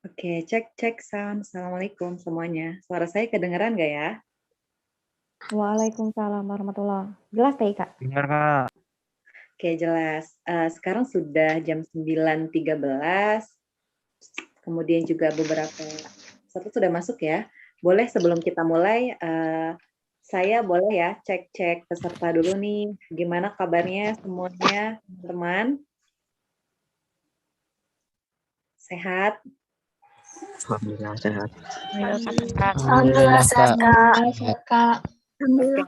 Oke, cek sound. Assalamualaikum semuanya. Suara saya kedengeran nggak ya? Waalaikumsalam warahmatullahi. Jelas teh, Kak? Dengar, Kak. Oke, jelas. Sekarang sudah jam 9.13. Kemudian juga beberapa peserta sudah masuk ya. Boleh sebelum kita mulai, saya boleh ya cek-cek peserta dulu nih. Gimana kabarnya semuanya, teman-teman? Sehat? Alhamdulillah sehat. Alhamdulillah sehat, Kak. Oke,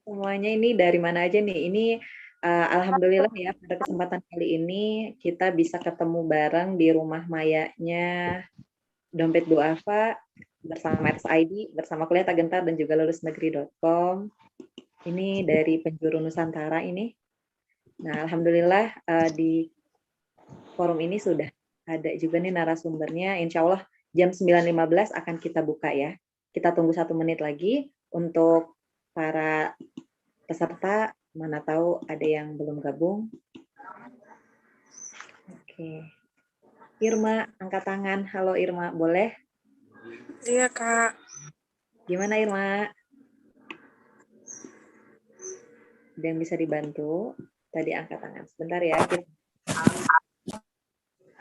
semuanya ini dari mana aja nih? Ini alhamdulillah ya pada kesempatan kali ini kita bisa ketemu bareng di rumah mayanya Dompet Duafa bersama RSID, bersama Kuliah Tagentar dan juga lulusnegeri.com. Ini dari penjuru Nusantara ini. Nah, alhamdulillah di forum ini sudah ada juga nih narasumbernya. Insya Allah jam 9.15 akan kita buka ya. Kita tunggu 1 menit lagi untuk para peserta, mana tahu ada yang belum gabung. Oke. Irma, angkat tangan. Halo Irma, boleh? Iya, Kak. Gimana Irma? Ada yang bisa dibantu? Tadi angkat tangan. Sebentar ya.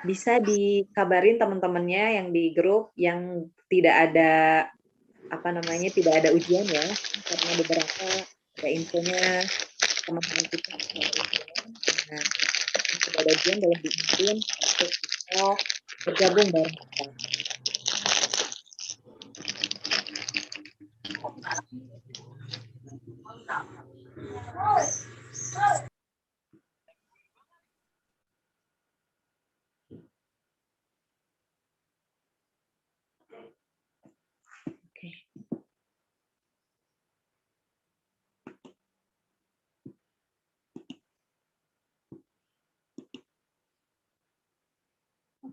Bisa dikabarin teman-temannya yang di grup yang tidak ada tidak ada ujian ya, karena beberapa ada infonya teman-teman kita. Nah, tidak ada ujian boleh diinfoin untuk kita bergabung bareng kita.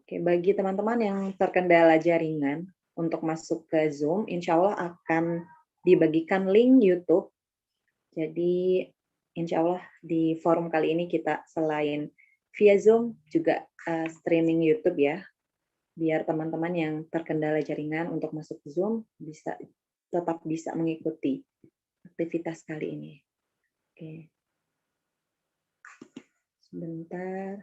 Oke, bagi teman-teman yang terkendala jaringan untuk masuk ke Zoom, insya Allah akan dibagikan link YouTube. Jadi insya Allah di forum kali ini kita selain via Zoom juga streaming YouTube ya, biar teman-teman yang terkendala jaringan untuk masuk ke Zoom tetap bisa mengikuti aktivitas kali ini. Oke, sebentar.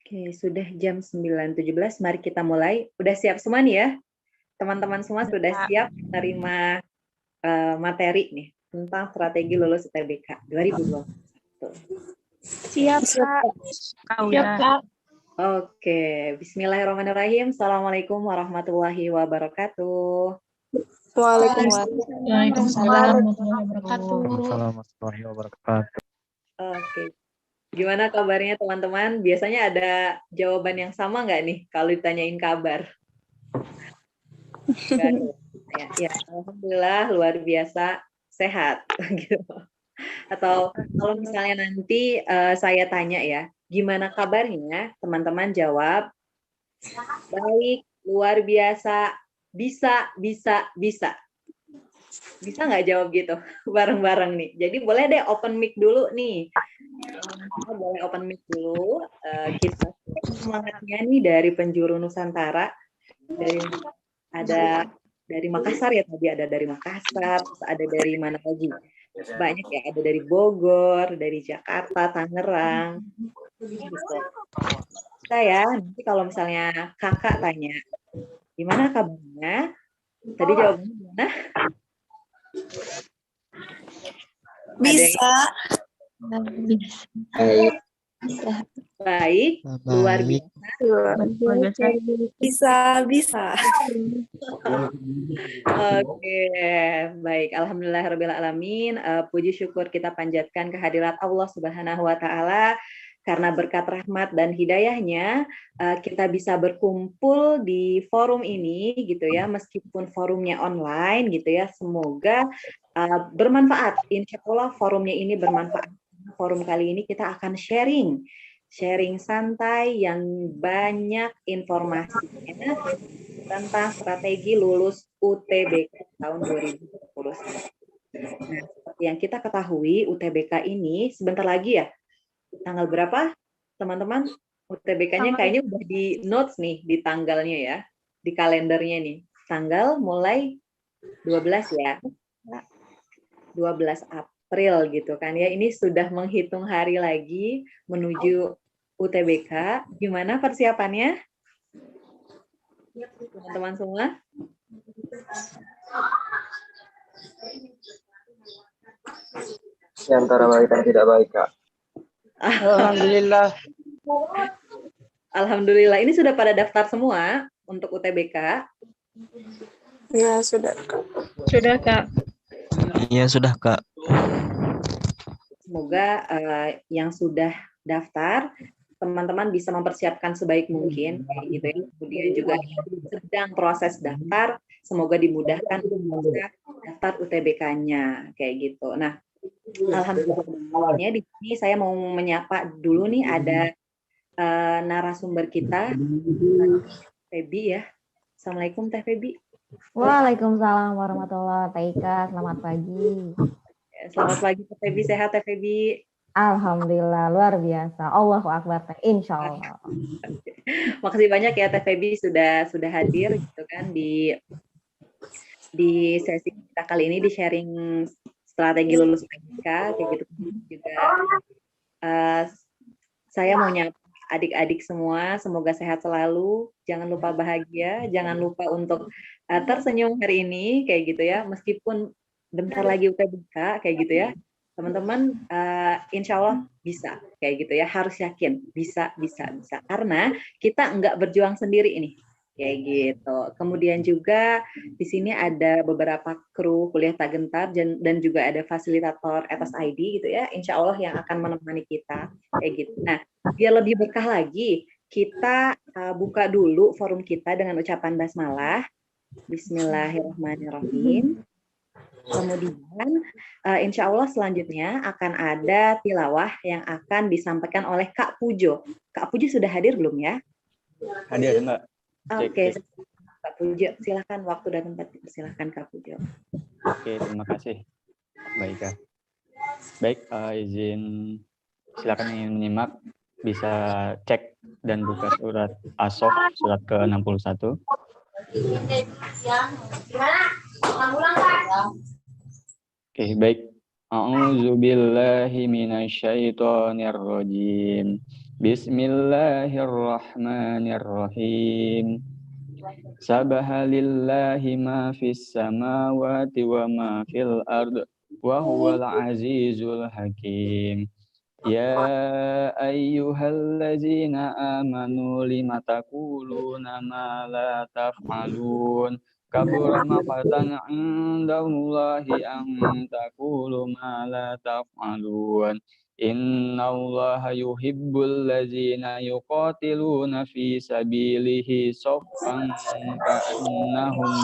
Oke, sudah jam 9.17. Mari kita mulai. Udah siap semua nih ya? Teman-teman semua sudah siap menerima materi nih tentang strategi lulus UTBK 2021. Siap, Kak. Siap, Kak. Oke, bismillahirrahmanirrahim. Assalamualaikum warahmatullahi wabarakatuh. Waalaikumsalam warahmatullahi wabarakatuh. Warahmatullahi wabarakatuh. Oke, gimana kabarnya teman-teman? Biasanya ada jawaban yang sama nggak nih kalau ditanyain kabar? Nggak ada. Ya, alhamdulillah luar biasa sehat gitu. Atau kalau misalnya nanti saya tanya ya, gimana kabarnya? Teman-teman jawab, baik, luar biasa, bisa. Bisa nggak jawab gitu bareng-bareng nih? Jadi boleh deh open mic dulu nih. Kita boleh open mic dulu. Kita semangatnya nih dari penjuru Nusantara. Ada dari Makassar ya, tadi ada dari Makassar, terus ada dari mana lagi? Banyak ya, ada dari Bogor, dari Jakarta, Tangerang. Gitu. Saya nanti kalau misalnya kakak tanya, gimana kabarnya? Tadi jawabannya gimana? Bisa. Baik, luar biasa. Bisa. Oke, baik. Alhamdulillahirrahmanirrahim. Puji syukur kita panjatkan kehadirat Allah Subhanahu wa Ta'ala. Karena berkat rahmat dan hidayahnya, kita bisa berkumpul di forum ini, gitu ya, meskipun forumnya online, gitu ya. Semoga bermanfaat. Insya Allah forumnya ini bermanfaat. Forum kali ini kita akan sharing santai yang banyak informasinya tentang strategi lulus UTBK tahun 2021. Nah, seperti yang kita ketahui, UTBK ini sebentar lagi ya, tanggal berapa, teman-teman? UTBK-nya kayaknya udah di notes nih, di tanggalnya ya, di kalendernya nih. Tanggal mulai 12 ya, 12 April gitu kan ya. Ini sudah menghitung hari lagi menuju UTBK. Gimana persiapannya? Teman-teman semua? Yang antara baik dan tidak baik, Kak. Alhamdulillah. Alhamdulillah. Ini sudah pada daftar semua untuk UTBK? Ya, sudah, Kak. Sudah, Kak. Iya, sudah, Kak. Semoga yang sudah daftar, teman-teman bisa mempersiapkan sebaik mungkin, kayak gitu ya. Kemudian juga sedang proses daftar, semoga dimudahkan untuk bisa daftar UTBK-nya, kayak gitu. Nah, alhamdulillahnya di sini saya mau menyapa dulu nih ada narasumber kita, Febi ya. Assalamualaikum Teh Febi. Waalaikumsalam warahmatullahi wabarakatuh. Selamat pagi. Selamat pagi Teh Febi, sehat Teh Febi? Alhamdulillah, luar biasa. Allahu Akbar, insya Allah. Makasih banyak ya Teh Febi sudah hadir gitu kan di sesi kita kali ini, di sharing strategi lulus UTBK kayak gitu juga. Saya mau nyapa adik-adik semua, semoga sehat selalu, jangan lupa bahagia, jangan lupa untuk tersenyum hari ini kayak gitu ya, meskipun bentar lagi UTBK kayak gitu ya. Teman-teman, insya Allah bisa kayak gitu ya, harus yakin bisa karena kita nggak berjuang sendiri ini kayak gitu. Kemudian juga di sini ada beberapa kru kuliah tak gentar dan juga ada fasilitator Etos ID gitu ya, insya Allah yang akan menemani kita kayak gitu. Nah, biar lebih berkah lagi, kita buka dulu forum kita dengan ucapan basmalah. Bismillahirrahmanirrahim. Kemudian insya Allah selanjutnya akan ada tilawah yang akan disampaikan oleh Kak Pujo. Kak Pujo sudah hadir belum ya? Hadir, Mbak. Oke, Kak Pujo, silakan waktu dan tempat, silakan Kak Pujo. Oke, terima kasih. Baik, Kak. Baik, izin silakan yang ingin menyimak bisa cek dan buka surat As-Soff surat ke-61. Oke, baik. A'udzu billahi minasyaitonir rajim. Bismillahirrahmanirrahim. Sabaha lillahi ma fis samawati wa ma fil ard wa huwal azizul hakim. Ya ayyuhallazina amanu lima taquluna ma la taf'alun. Kabura maqatan 'indallahi an taqulu ma la taf'alun. Innallaha yuhibbul ladzina yuqatiluna fi sabilihi shaffan ka'annahum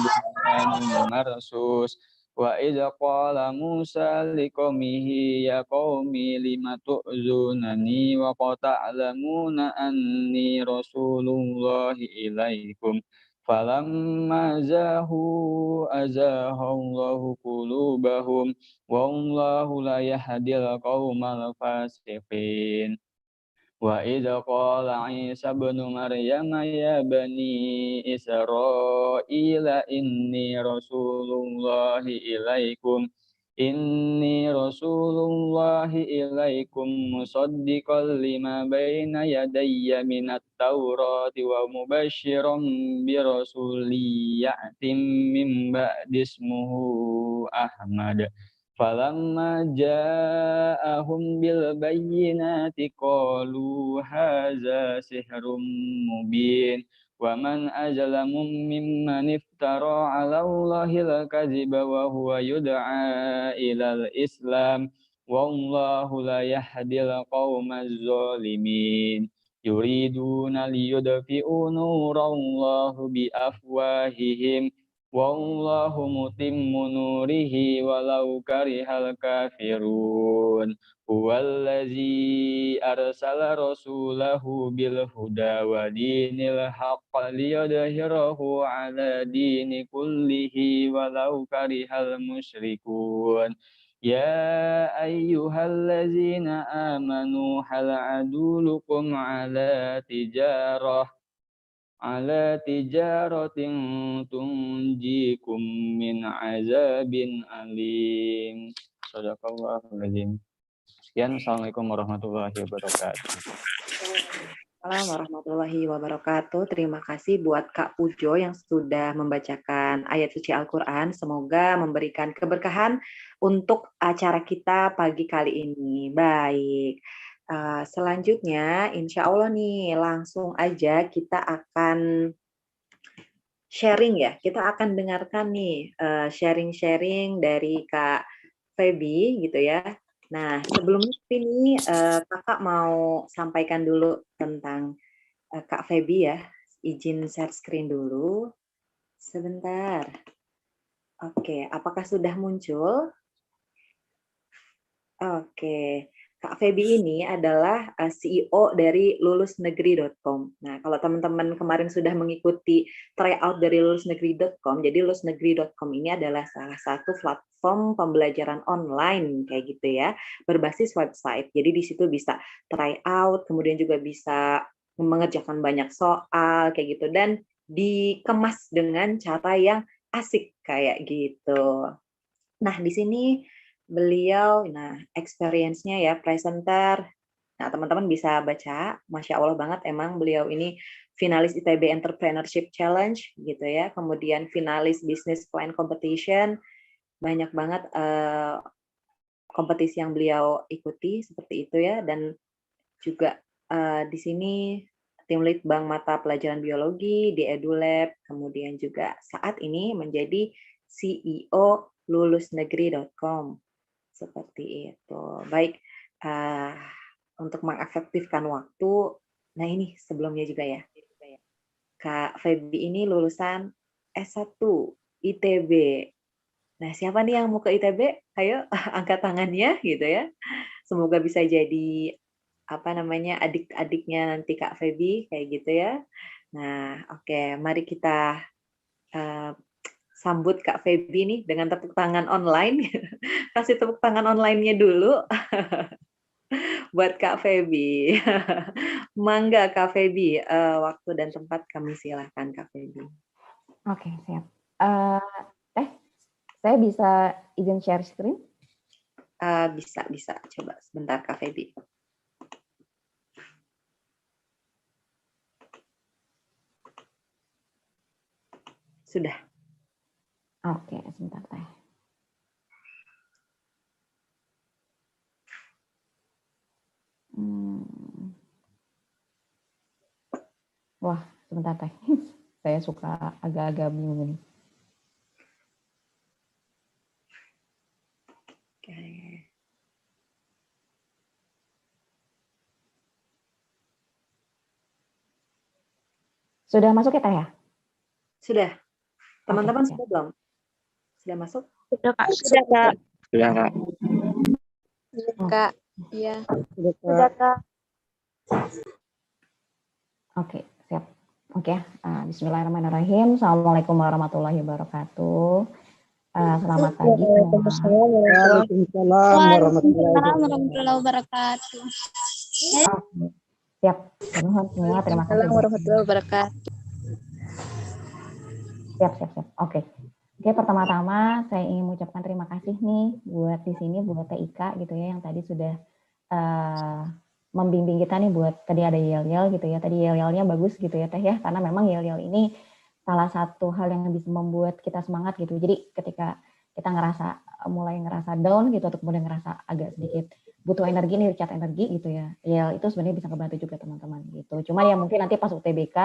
bunyanun marsus. Wa idza qala Musa liqaumihi ya qaumi lima tu'zunani wa qad ta'lamuna anni rasulullahi ilaikum falamma zahu azahallahu qulubahum wallahu la yahdil qaumal fasiqin. Wa idza qala Isa ibnu Maryam ya bani Israila inni rasulullahi ilaikum musaddiqan lima baina yadayya minat taurati wa mubasysyiran bi rasulin ya'tim min ba'di ismuhu Ahmad. Falamma ja'ahum bil bayyinati qalu hadza sihrun mubin wa man azlamu mimman iftara 'ala Allahil kadziba wa huwa yud'a ilal Islam wallahu la yahdil qaumaz zalimin yuriduna liyudfi'u nurallahi bi afwahihim wallahu mutimmu nurihi walau karihal kafirun. Huwallazi arsala rasulahu bil huda wa dinil haqq liyudhhirahu ala dini kullihi walau karihal musyrikun. Ya ayyuhallazina amanu hal adulukum ala tijaratin tunjikum min azabin alim. Shadaqallahul azim. Sekian, Assalamualaikum warahmatullahi wabarakatuh. Assalamualaikum warahmatullahi wabarakatuh. Terima kasih buat Kak Pujo yang sudah membacakan ayat suci Al-Quran. Semoga memberikan keberkahan untuk acara kita pagi kali ini. Baik. Selanjutnya, insya Allah nih, langsung aja kita akan sharing ya. Kita akan dengarkan nih sharing-sharing dari Kak Feby gitu ya. Nah, sebelumnya ini kakak mau sampaikan dulu tentang Kak Feby ya. Izin share screen dulu. Sebentar. Oke, apakah sudah muncul? Oke. Kak Feby ini adalah CEO dari lulusnegeri.com. Nah, kalau teman-teman kemarin sudah mengikuti tryout dari lulusnegeri.com, jadi lulusnegeri.com ini adalah salah satu platform pembelajaran online kayak gitu ya, berbasis website. Jadi di situ bisa tryout, kemudian juga bisa mengerjakan banyak soal kayak gitu dan dikemas dengan cara yang asik kayak gitu. Nah, di sini beliau, experience-nya ya, presenter. Nah, teman-teman bisa baca, Masya Allah banget emang beliau ini finalis ITB Entrepreneurship Challenge gitu ya, kemudian finalis Business Plan Competition, banyak banget kompetisi yang beliau ikuti seperti itu ya, dan juga di sini tim lead Bank Mata Pelajaran Biologi di EduLab, kemudian juga saat ini menjadi CEO lulusnegeri.com. Seperti itu. Baik, untuk mengefektifkan waktu, nah ini sebelumnya juga ya, Kak Feby ini lulusan S1 ITB. Nah, siapa nih yang mau ke ITB? Ayo, angkat tangannya gitu ya. Semoga bisa jadi adik-adiknya nanti Kak Feby kayak gitu ya. Nah, oke, mari kita sambut Kak Feby nih dengan tepuk tangan online. Kasih tepuk tangan online-nya dulu buat Kak Feby. Mangga Kak Feby, waktu dan tempat kami silahkan Kak Feby. Oke, siap. Saya bisa izin share screen? Bisa. Coba sebentar, Kak Feby. Sudah. Oke, sebentar Teh. Wah, sebentar Teh. Saya suka agak-agak bingung ini. Oke. Sudah masuk ya Teh ya? Sudah. Teman-teman Oke. sudah belum? Sudah masuk? Sudah, Kak. Sudah, Kak. Kak. Iya. Sudah, Kak. Oke, siap. Oke, bismillahirrahmanirrahim. Assalamualaikum warahmatullahi wabarakatuh. Selamat pagi semua. Waalaikumsalam warahmatullahi wabarakatuh. Siap. Mohon semua, terima kasih. Warahmatullahi wabarakatuh. Siap. Oke, pertama-tama saya ingin mengucapkan terima kasih nih buat di sini buat TIK gitu ya yang tadi sudah membimbing kita nih buat tadi ada yel-yel gitu ya. Tadi yel-yelnya bagus gitu ya Teh ya, karena memang yel-yel ini salah satu hal yang bisa membuat kita semangat gitu. Jadi ketika kita mulai ngerasa down gitu atau kemudian ngerasa agak sedikit butuh energi nih, recharge energi gitu ya. Yel itu sebenarnya bisa kebantu juga teman-teman gitu. Cuma ya mungkin nanti pas UTBK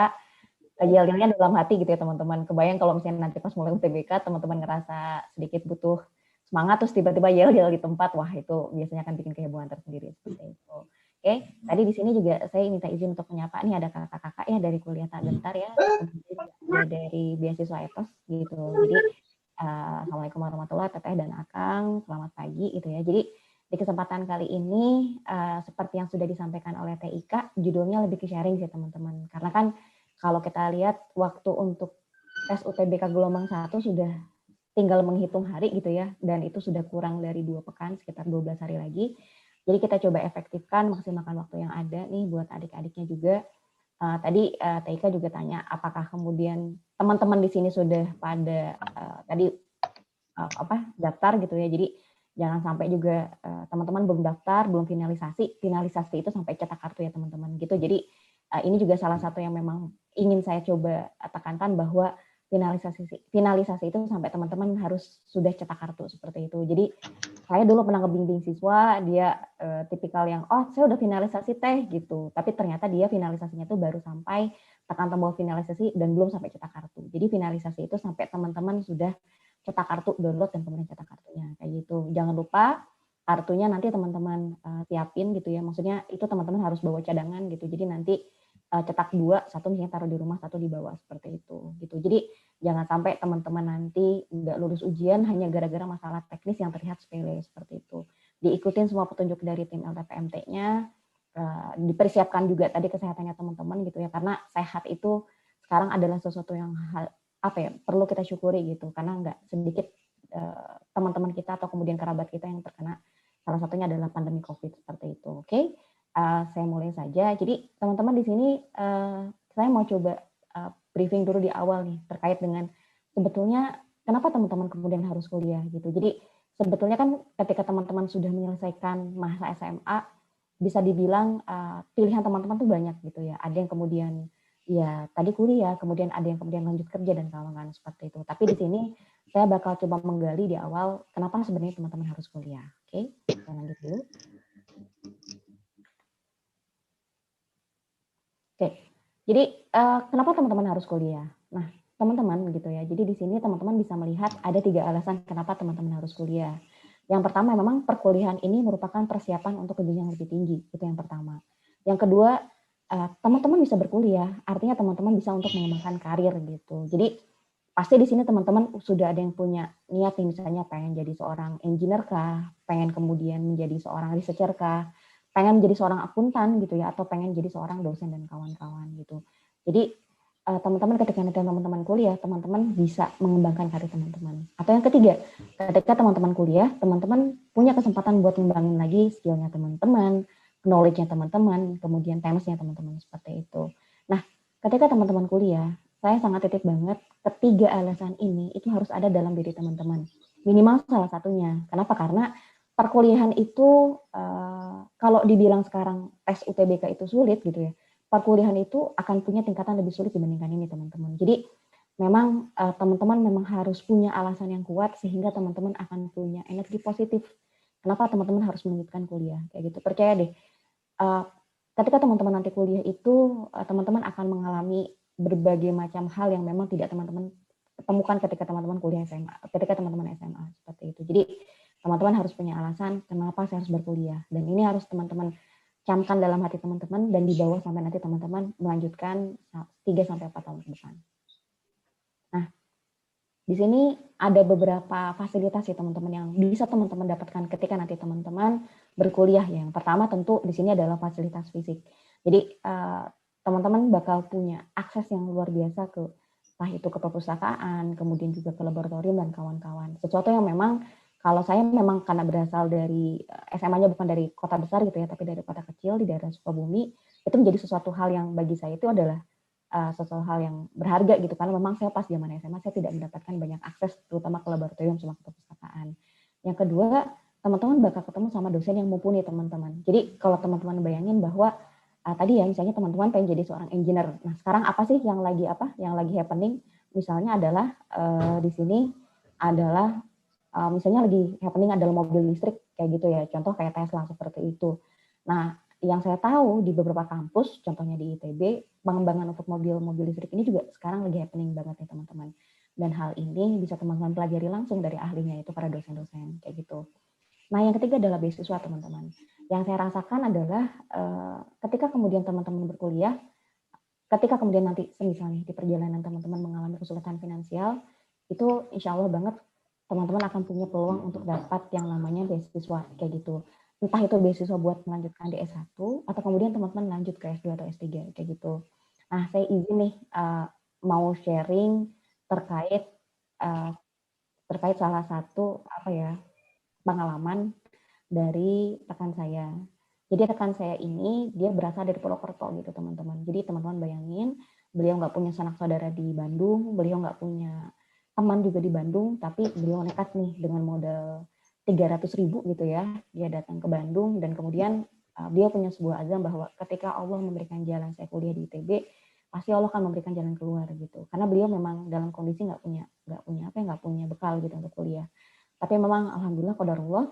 yel-yelnya dalam hati gitu ya teman-teman. Kebayang kalau misalnya nanti pas mulai UTBK teman-teman ngerasa sedikit butuh semangat terus tiba-tiba yel-yel di tempat, wah itu biasanya akan bikin kehebohan tersendiri seperti itu. Oke, tadi di sini juga saya minta izin untuk menyapa nih ada kakak-kakak ya dari kuliah Tak Gentar ya, kemudian dari beasiswa etos gitu. Jadi assalamualaikum warahmatullahi wabarakatuh dan Akang, selamat pagi gitu ya. Jadi di kesempatan kali ini seperti yang sudah disampaikan oleh TIK, judulnya lebih ke sharing sih teman-teman. Karena kan kalau kita lihat waktu untuk tes UTBK gelombang 1 sudah tinggal menghitung hari gitu ya, dan itu sudah kurang dari 2 pekan, sekitar 12 hari lagi. Jadi kita coba efektifkan, maksimalkan waktu yang ada nih buat adik-adiknya juga. Tadi TIK juga tanya, apakah kemudian teman-teman di sini sudah pada daftar gitu ya. Jadi jangan sampai juga teman-teman belum daftar, belum finalisasi itu sampai cetak kartu ya teman-teman gitu. Jadi ini juga salah satu yang memang ingin saya coba tekankan bahwa finalisasi itu sampai teman-teman harus sudah cetak kartu seperti itu. Jadi saya dulu pernah ngebimbing siswa, dia tipikal yang saya udah finalisasi Teh gitu, tapi ternyata dia finalisasinya tuh baru sampai tekan tombol finalisasi dan belum sampai cetak kartu. Jadi finalisasi itu sampai teman-teman sudah cetak kartu, download dan kemudian cetak kartunya kayak gitu. Jangan lupa kartunya nanti teman-teman siapin gitu ya. Maksudnya itu teman-teman harus bawa cadangan gitu. Jadi nanti cetak 2, satu misalnya taruh di rumah, satu di bawah seperti itu gitu. Jadi jangan sampai teman-teman nanti nggak lulus ujian hanya gara-gara masalah teknis yang terlihat sepele seperti itu. Diikutin semua petunjuk dari tim LTPMT-nya, dipersiapkan juga tadi kesehatannya teman-teman gitu ya, karena sehat itu sekarang adalah sesuatu yang perlu kita syukuri gitu, karena nggak sedikit teman-teman kita atau kemudian kerabat kita yang terkena, salah satunya adalah pandemi COVID seperti itu. Oke. Saya mulai saja. Jadi teman-teman di sini saya mau coba briefing dulu di awal nih terkait dengan sebetulnya kenapa teman-teman kemudian harus kuliah gitu. Jadi sebetulnya kan ketika teman-teman sudah menyelesaikan masa SMA bisa dibilang pilihan teman-teman tuh banyak gitu ya. Ada yang kemudian ya tadi kuliah, kemudian ada yang kemudian lanjut kerja dan kawan-kawan seperti itu. Tapi di sini saya bakal coba menggali di awal kenapa sebenarnya teman-teman harus kuliah. Oke, saya lanjut dulu. Oke, jadi kenapa teman-teman harus kuliah? Nah, teman-teman gitu ya. Jadi di sini teman-teman bisa melihat ada 3 alasan kenapa teman-teman harus kuliah. Yang pertama memang perkuliahan ini merupakan persiapan untuk jenjang lebih tinggi, itu yang pertama. Yang kedua, teman-teman bisa berkuliah, artinya teman-teman bisa untuk mengembangkan karir gitu. Jadi pasti di sini teman-teman sudah ada yang punya niat nih, misalnya pengen jadi seorang engineer kah, pengen kemudian menjadi seorang researcher kah, pengen menjadi seorang akuntan gitu ya, atau pengen jadi seorang dosen dan kawan-kawan gitu. Jadi teman-teman ketika nanti teman-teman kuliah, teman-teman bisa mengembangkan karir teman-teman. Atau yang ketiga, ketika teman-teman kuliah, teman-teman punya kesempatan buat ngembangin lagi skill-nya teman-teman, knowledge-nya teman-teman, kemudian temasnya teman-teman seperti itu. Nah, ketika teman-teman kuliah, saya sangat titip banget ketiga alasan ini itu harus ada dalam diri teman-teman. Minimal salah satunya. Kenapa? Karena perkuliahan itu kalau dibilang sekarang tes UTBK itu sulit gitu ya, perkuliahan itu akan punya tingkatan lebih sulit dibandingkan ini teman-teman. Jadi memang teman-teman memang harus punya alasan yang kuat sehingga teman-teman akan punya energi positif. Kenapa teman-teman harus melanjutkan kuliah kayak gitu? Percaya deh, ketika teman-teman nanti kuliah itu teman-teman akan mengalami berbagai macam hal yang memang tidak teman-teman temukan ketika teman-teman kuliah SMA, ketika teman-teman SMA seperti itu. Jadi teman-teman harus punya alasan kenapa saya harus berkuliah, dan ini harus teman-teman camkan dalam hati teman-teman dan dibawa sampai nanti teman-teman melanjutkan 3-4 tahun ke depan. Nah, di sini ada beberapa fasilitas ya teman-teman yang bisa teman-teman dapatkan ketika nanti teman-teman berkuliah. Yang pertama tentu di sini adalah fasilitas fisik. Jadi teman-teman bakal punya akses yang luar biasa ke entah itu ke perpustakaan, kemudian juga ke laboratorium dan kawan-kawan. Sesuatu yang memang kalau saya memang karena berasal dari SMA-nya bukan dari kota besar gitu ya, tapi dari kota kecil di daerah Sukabumi, itu menjadi sesuatu hal yang bagi saya itu adalah sesuatu hal yang berharga gitu, karena memang saya pas zaman SMA saya tidak mendapatkan banyak akses terutama ke laboratorium sama ke perpustakaan. Yang kedua, teman-teman bakal ketemu sama dosen yang mumpuni teman-teman. Jadi kalau teman-teman bayangin bahwa tadi ya misalnya teman-teman pengen jadi seorang engineer. Nah, sekarang apa sih yang lagi happening? Misalnya adalah di sini adalah misalnya lagi happening adalah mobil listrik kayak gitu ya. Contoh kayak Tesla seperti itu. Nah, yang saya tahu di beberapa kampus, contohnya di ITB, pengembangan untuk mobil listrik ini juga sekarang lagi happening banget ya teman-teman. Dan hal ini bisa teman-teman pelajari langsung dari ahlinya, itu para dosen-dosen kayak gitu. Nah, yang ketiga adalah beasiswa teman-teman. Yang saya rasakan adalah ketika kemudian teman-teman berkuliah, ketika kemudian nanti misalnya di perjalanan teman-teman mengalami kesulitan finansial, itu insya Allah banget teman-teman akan punya peluang untuk dapat yang namanya beasiswa kayak gitu. Entah itu beasiswa buat melanjutkan di S1 atau kemudian teman-teman lanjut ke S2 atau S3 kayak gitu. Nah, saya izin nih mau sharing terkait salah satu pengalaman dari rekan saya. Jadi rekan saya ini dia berasal dari Purwokerto gitu teman-teman. Jadi teman-teman bayangin, beliau nggak punya sanak saudara di Bandung, beliau nggak punya teman juga di Bandung, tapi beliau nekat nih dengan modal 300.000 gitu ya, dia datang ke Bandung dan kemudian dia punya sebuah azam bahwa ketika Allah memberikan jalan saya kuliah di ITB, pasti Allah akan memberikan jalan keluar gitu. Karena beliau memang dalam kondisi nggak punya bekal gitu untuk kuliah. Tapi memang alhamdulillah qadarullah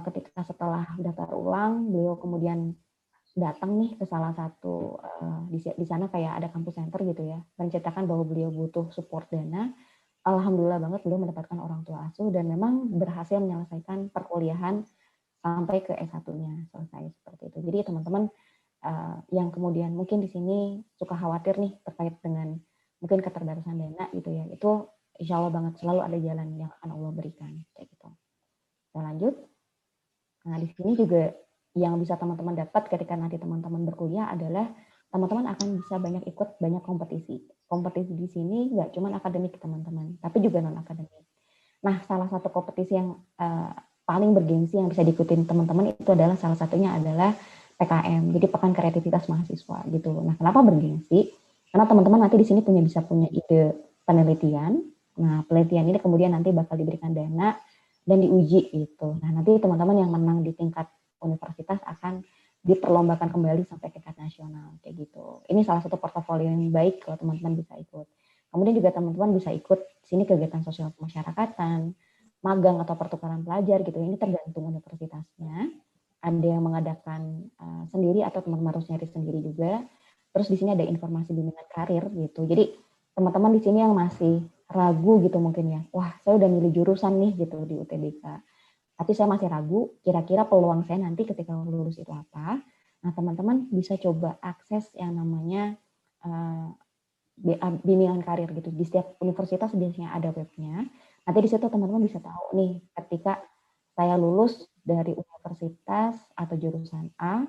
ketika setelah daftar ulang, beliau kemudian datang nih ke salah satu di sana kayak ada kampus center gitu ya, menceritakan bahwa beliau butuh support dana. Alhamdulillah banget beliau mendapatkan orang tua asuh dan memang berhasil menyelesaikan perkuliahan sampai ke S1-nya selesai seperti itu. Jadi teman-teman yang kemudian mungkin di sini suka khawatir nih terkait dengan mungkin keterbatasan dana gitu ya, itu insya Allah banget selalu ada jalan yang akan Allah berikan kayak gitu. Kita lanjut. Nah, di sini juga yang bisa teman-teman dapat ketika nanti teman-teman berkuliah adalah teman-teman akan bisa ikut banyak kompetisi. Kompetisi di sini nggak cuma akademik teman-teman, tapi juga non-akademik. Nah, salah satu kompetisi yang paling bergengsi yang bisa diikutin teman-teman itu adalah salah satunya adalah PKM, jadi Pekan Kreativitas Mahasiswa gitu. Nah, kenapa bergengsi? Karena teman-teman nanti di sini bisa punya ide penelitian. Nah, penelitian ini kemudian nanti bakal diberikan dana dan diuji gitu. Nah, nanti teman-teman yang menang di tingkat universitas akan diperlombakan kembali sampai tingkat nasional kayak gitu. Ini salah satu portofolio yang baik kalau teman-teman bisa ikut. Kemudian juga teman-teman bisa ikut sini kegiatan sosial kemasyarakatan, magang atau pertukaran pelajar gitu. Ini tergantung universitasnya. Ada yang mengadakan sendiri atau teman-teman harus nyari sendiri juga. Terus di sini ada informasi bimbingan karir gitu. Jadi teman-teman di sini yang masih ragu gitu mungkin ya, wah saya udah milih jurusan nih gitu di UTBK, tapi saya masih ragu kira-kira peluang saya nanti ketika lulus itu apa. Nah, teman-teman bisa coba akses yang namanya bimbingan karir gitu. Di setiap universitas biasanya ada webnya. Nanti di situ teman-teman bisa tahu nih ketika saya lulus dari universitas atau jurusan A,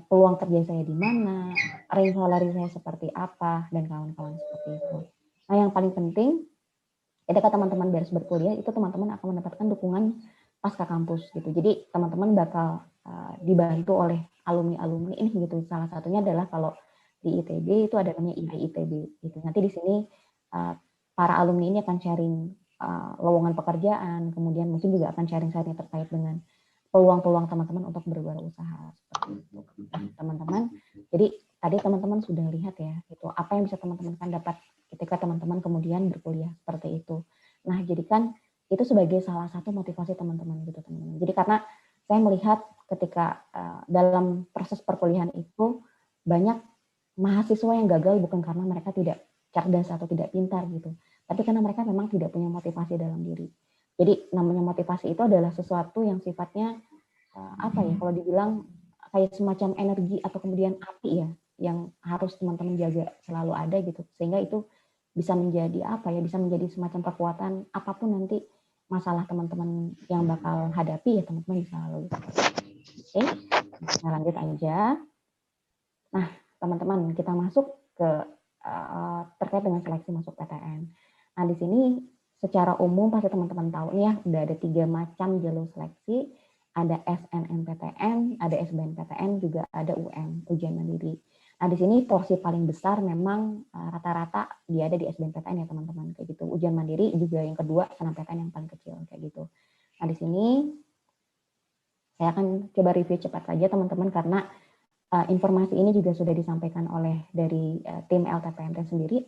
peluang kerja saya di mana, range salary saya seperti apa, dan kawan-kawan seperti itu. Nah, yang paling penting, ketika teman-teman beres berkuliah, itu teman-teman akan mendapatkan dukungan pasca kampus gitu. Jadi teman-teman bakal dibantu oleh alumni-alumni ini gitu. Salah satunya adalah kalau di ITB itu ada namanya IAI ITB gitu. Nanti di sini para alumni ini akan sharing lowongan pekerjaan, kemudian mungkin juga akan sharing-sharing terkait dengan peluang-peluang teman-teman untuk berwirausaha seperti itu. Nah, teman-teman, jadi tadi teman-teman sudah lihat ya, itu apa yang bisa teman-teman kan dapat ketika teman-teman kemudian berkuliah seperti itu. Nah, jadi kan itu sebagai salah satu motivasi teman-teman gitu teman-teman. Jadi karena saya melihat ketika dalam proses perkuliahan itu banyak mahasiswa yang gagal bukan karena mereka tidak cerdas atau tidak pintar gitu, tapi karena mereka memang tidak punya motivasi dalam diri. Jadi namanya motivasi itu adalah sesuatu yang sifatnya apa ya, kalau dibilang kayak semacam energi atau kemudian api ya, yang harus teman-teman jaga selalu ada gitu, sehingga itu bisa menjadi apa ya, bisa menjadi semacam kekuatan apapun nanti masalah teman-teman yang bakal hadapi ya teman-teman bisa lalui. Oke, kita lanjut aja. Nah, teman-teman kita masuk ke terkait dengan seleksi masuk PTN. Nah, di sini secara umum pasti teman-teman tahu nih ya, udah ada 3 macam jalur seleksi, ada SNMPTN, ada SBMPTN, juga ada UM, ujian mandiri. Nah, di sini porsi paling besar memang rata-rata dia ada di SBMPTN ya teman-teman, kayak gitu. Ujian mandiri juga yang kedua, SNMPTN yang paling kecil kayak gitu. Nah, di sini saya akan coba review cepat saja teman-teman karena informasi ini juga sudah disampaikan oleh dari tim LTPMT sendiri.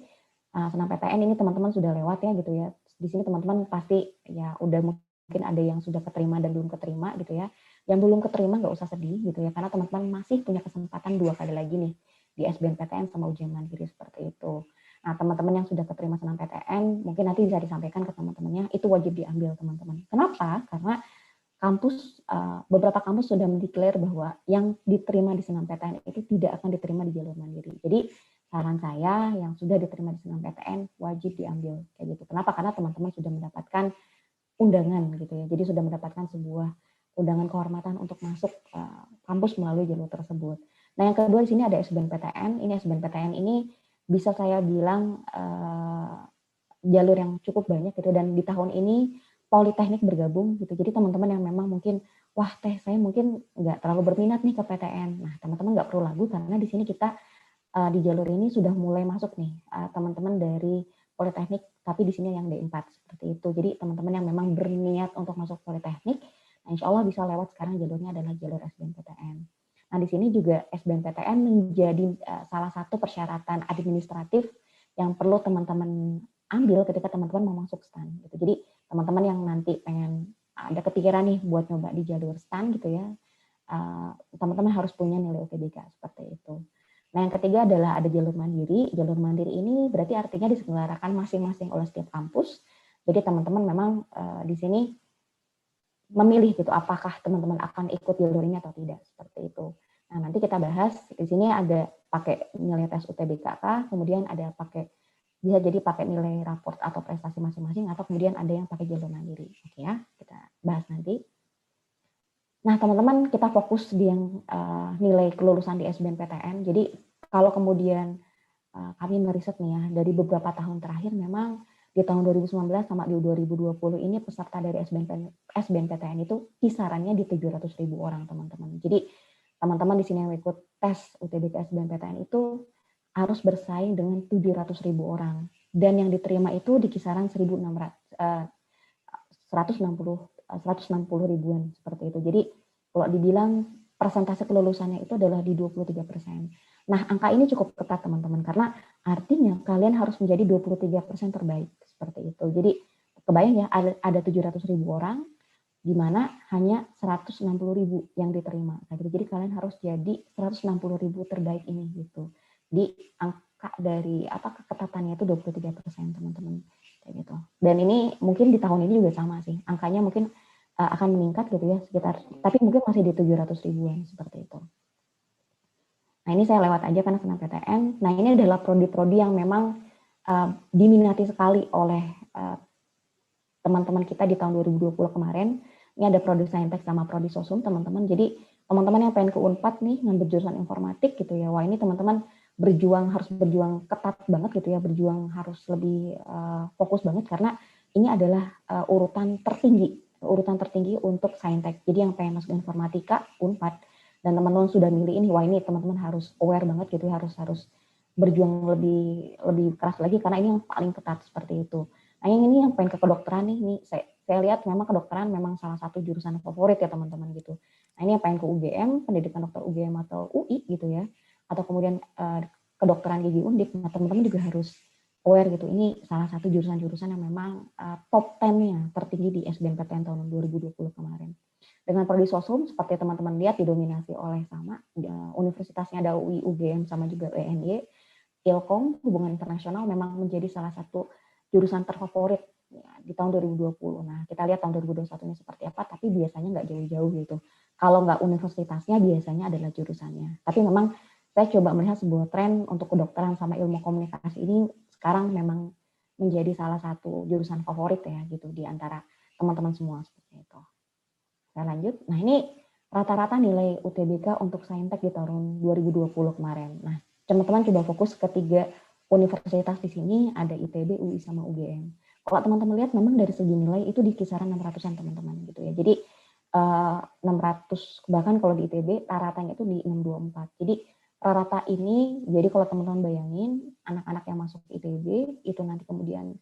SNMPTN ini teman-teman sudah lewat ya gitu ya. Di sini teman-teman pasti ya udah mungkin ada yang sudah keterima dan belum keterima gitu ya. Yang belum keterima nggak usah sedih gitu ya, karena teman-teman masih punya kesempatan 2 kali lagi nih di SBMPTN sama ujian mandiri seperti itu. Nah, teman-teman yang sudah keterima SNMPTN mungkin nanti bisa disampaikan ke teman-temannya, itu wajib diambil teman-teman. Kenapa? Karena kampus, beberapa kampus sudah mendeklar bahwa yang diterima di SNMPTN itu tidak akan diterima di jalur mandiri. Jadi saran saya yang sudah diterima di SNMPTN wajib diambil kayak gitu. Kenapa? Karena teman-teman sudah mendapatkan undangan gitu ya. Jadi sudah mendapatkan sebuah undangan kehormatan untuk masuk kampus melalui jalur tersebut. Nah, yang kedua di sini ada SBMPTN. Ini SBMPTN ini bisa saya bilang jalur yang cukup banyak gitu, dan di tahun ini Politeknik bergabung gitu. Jadi teman-teman yang memang mungkin wah saya mungkin nggak terlalu berminat nih ke PTN. Nah, teman-teman nggak perlu ragu karena di sini kita di jalur ini sudah mulai masuk nih teman-teman dari Politeknik, tapi di sini yang D4 seperti itu. Jadi teman-teman yang memang berniat untuk masuk Politeknik, nah insya Allah bisa lewat sekarang jalurnya adalah jalur SBMPTN. Nah, di sini juga SBMPTN menjadi salah satu persyaratan administratif yang perlu teman-teman ambil ketika teman-teman mau masuk STAN gitu. Jadi teman-teman yang nanti pengen ada kepikiran nih buat nyoba di jalur STAN gitu ya, teman-teman harus punya nilai UTBK seperti itu. Nah, yang ketiga adalah ada jalur mandiri. Jalur mandiri ini berarti artinya diselenggarakan masing-masing oleh setiap kampus. Jadi teman-teman memang di sini memilih gitu apakah teman-teman akan ikut jalur ini atau tidak seperti itu. Nah, nanti kita bahas di sini ada pakai nilai tes UTBK, kemudian ada pakai bisa jadi pakai nilai raport atau prestasi masing-masing, atau kemudian ada yang pakai jalur mandiri. Oke ya, kita bahas nanti. Nah, teman-teman kita fokus di yang nilai kelulusan di SBMPTN. Jadi kalau kemudian kami meriset nih ya, dari beberapa tahun terakhir memang di tahun 2019 sama di 2020 ini peserta dari SBMPTN itu kisarannya di 700.000 orang teman-teman. Jadi teman-teman di sini yang ikut tes UTBK SBMPTN itu harus bersaing dengan 700.000 orang, dan yang diterima itu di kisaran 160 ribuan seperti itu. Jadi kalau dibilang persentase kelulusannya itu adalah di 23%. Nah, angka ini cukup ketat teman-teman karena artinya kalian harus menjadi 23% terbaik seperti itu. Jadi kebayang ya ada 700.000 orang di mana hanya 160.000 yang diterima. Jadi kalian harus jadi 160.000 terbaik ini gitu. Di angka dari keketatannya itu 23% teman-teman kayak gitu. Dan ini mungkin di tahun ini juga sama sih, angkanya mungkin akan meningkat gitu ya sekitar, tapi mungkin masih di 700 ribuan seperti itu. Nah, ini saya lewat aja karena SNMPTN. Nah, ini adalah prodi-prodi yang memang diminati sekali oleh teman-teman kita di tahun 2020 kemarin. Ini ada prodi Saintek sama prodi Sosum teman-teman. Jadi teman-teman yang pengen ke Unpad nih ngambil jurusan informatik gitu ya, wah ini teman-teman harus berjuang ketat banget gitu ya, berjuang harus lebih fokus banget karena ini adalah urutan tertinggi untuk Saintek. Jadi yang pengen masuk informatika Unpad dan teman-teman sudah milih ini, wah ini teman-teman harus aware banget gitu ya, harus berjuang lebih keras lagi karena ini yang paling ketat seperti itu. Nah, yang ini yang pengen ke kedokteran nih saya lihat memang kedokteran memang salah satu jurusan favorit ya teman-teman gitu. Nah, ini yang pengen ke UGM, pendidikan dokter UGM atau UI gitu ya, atau kemudian kedokteran gigi Undip, nah teman-teman juga harus aware gitu. Ini salah satu jurusan-jurusan yang memang top 10-nya tertinggi di SBMPTN tahun 2020 kemarin. Dengan prodi sosum seperti teman-teman lihat didominasi oleh sama universitasnya ada UI, UGM sama juga UNY. Ilkom hubungan internasional memang menjadi salah satu jurusan terfavorit ya, di tahun 2020. Nah, kita lihat tahun 2021-nya seperti apa, tapi biasanya nggak jauh-jauh gitu. Kalau nggak universitasnya, biasanya adalah jurusannya. Tapi memang saya coba melihat sebuah tren untuk kedokteran sama ilmu komunikasi ini sekarang memang menjadi salah satu jurusan favorit ya gitu di antara teman-teman semua seperti itu. Saya lanjut. Nah, ini rata-rata nilai UTBK untuk Saintek di tahun 2020 kemarin. Nah, teman-teman coba fokus ke 3 universitas di sini, ada ITB, UI, sama UGM. Kalau teman-teman lihat memang dari segi nilai itu di kisaran 600-an teman-teman gitu ya. Jadi 600 bahkan kalau di ITB rata-ratanya itu di 624. Jadi rata ini jadi kalau teman-teman bayangin anak-anak yang masuk ITB itu nanti kemudian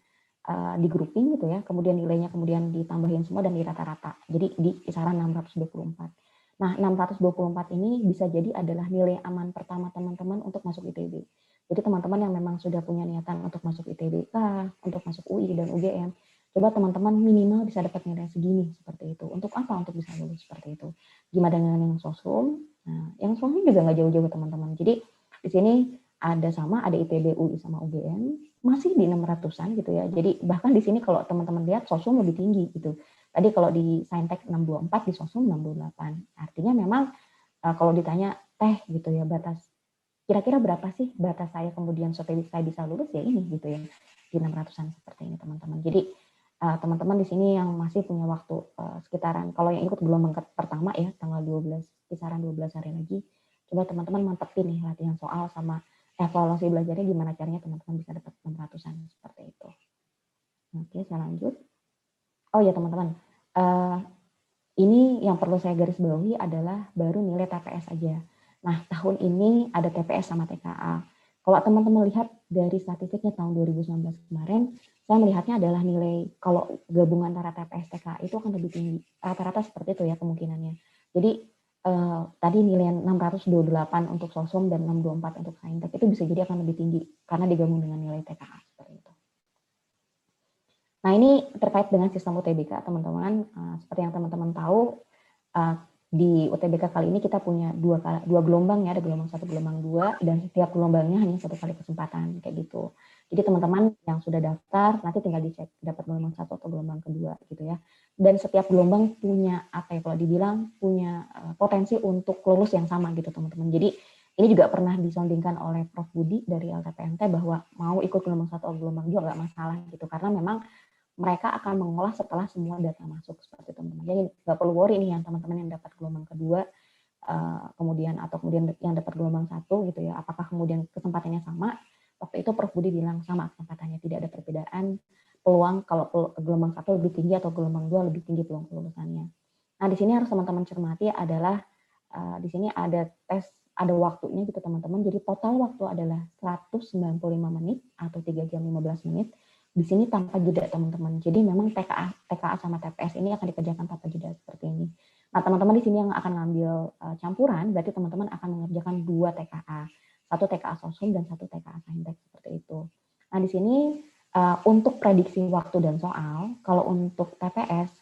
di grouping gitu ya, kemudian nilainya kemudian ditambahin semua dan di rata-rata. Jadi di kisaran 624. Nah, 624 ini bisa jadi adalah nilai aman pertama teman-teman untuk masuk ITB. Jadi teman-teman yang memang sudah punya niatan untuk masuk ITBK, untuk masuk UI dan UGM, coba teman-teman minimal bisa dapat nilai segini seperti itu. Untuk apa? Untuk bisa lulus seperti itu. Gimana dengan yang sosum? Nah, yang sosum juga nggak jauh-jauh teman-teman. Jadi di sini ada sama, ada ITB, UI sama UGM, masih di 600-an gitu ya. Jadi bahkan di sini kalau teman-teman lihat sosum lebih tinggi gitu. Tadi kalau di Saintek 624, di sosum 628. Artinya memang kalau ditanya teh gitu ya batas kira-kira berapa sih batas saya kemudian supaya saya bisa lulus ya ini gitu ya di 600-an seperti ini teman-teman. Jadi teman-teman di sini yang masih punya waktu sekitaran kalau yang ikut gelombang pertama ya tanggal 12 kisaran 12 hari lagi, coba teman-teman mantepin nih latihan soal sama evaluasi belajarnya gimana caranya teman-teman bisa dapat 600-an seperti itu. Oke, saya lanjut. Oh ya teman-teman, ini yang perlu saya garis bawahi adalah baru nilai TPS aja. Nah, tahun ini ada TPS sama TKA. Kalau teman-teman lihat dari statistiknya tahun 2019 kemarin, saya melihatnya adalah nilai kalau gabungan antara TPS TKA itu akan lebih tinggi. Rata-rata seperti itu ya kemungkinannya. Jadi tadi nilai 628 untuk sosum dan 624 untuk saintek itu bisa jadi akan lebih tinggi karena digabung dengan nilai TKA seperti itu. Nah, ini terkait dengan sistem UTBK, teman-teman. Seperti yang teman-teman tahu, di UTBK kali ini kita punya dua gelombang ya, ada gelombang 1, gelombang 2, dan setiap gelombangnya hanya 1 kali kesempatan, kayak gitu. Jadi teman-teman yang sudah daftar, nanti tinggal dicek dapat gelombang 1 atau gelombang kedua gitu ya. Dan setiap gelombang punya, apa ya, kalau dibilang punya potensi untuk lulus yang sama gitu teman-teman. Jadi ini juga pernah disondingkan oleh Prof. Budi dari LTPMT bahwa mau ikut gelombang 1 atau gelombang 2 nggak masalah gitu, karena memang mereka akan mengolah setelah semua data masuk seperti teman-teman. Jadi nggak perlu worry nih yang teman-teman yang dapat gelombang kedua, kemudian yang dapat gelombang 1 gitu ya. Apakah kemudian kesempatannya sama? Waktu itu Prof. Budi bilang sama kesempatannya, tidak ada perbedaan peluang kalau gelombang 1 lebih tinggi atau gelombang 2 lebih tinggi peluang kelulusannya. Nah di sini harus teman-teman cermati adalah di sini ada tes, ada waktunya gitu teman-teman. Jadi total waktu adalah 195 menit atau 3 jam 15 menit. Di sini tanpa jeda teman-teman. Jadi memang TKA sama TPS ini akan dikerjakan tanpa jeda seperti ini. Nah teman-teman di sini yang akan ngambil campuran, berarti teman-teman akan mengerjakan 2 TKA, 1 TKA sosum dan 1 TKA saintek seperti itu. Nah di sini untuk prediksi waktu dan soal, kalau untuk TPS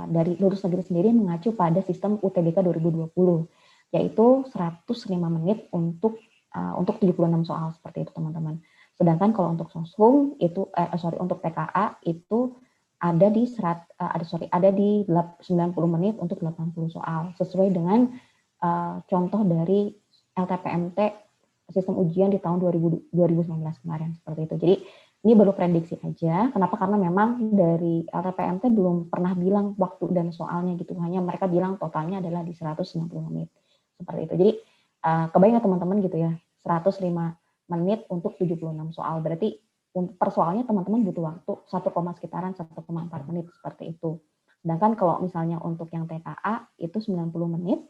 dari lulus negeri sendiri mengacu pada sistem UTBK 2020, yaitu 105 menit untuk 76 soal seperti itu teman-teman. Sedangkan kalau untuk sosum itu untuk TKA itu ada di ada di 90 menit untuk 80 soal sesuai dengan contoh dari LTPMT sistem ujian di tahun 2019 kemarin seperti itu. Jadi ini baru prediksi aja. Kenapa? Karena memang dari LTPMT belum pernah bilang waktu dan soalnya gitu. Hanya mereka bilang totalnya adalah di 190 menit seperti itu. Jadi kebayang teman-teman gitu ya, 105 menit untuk 76 soal. Berarti per soalnya teman-teman butuh waktu 1, sekitaran 1,4 menit seperti itu. Sedangkan kalau misalnya untuk yang TKA itu 90 menit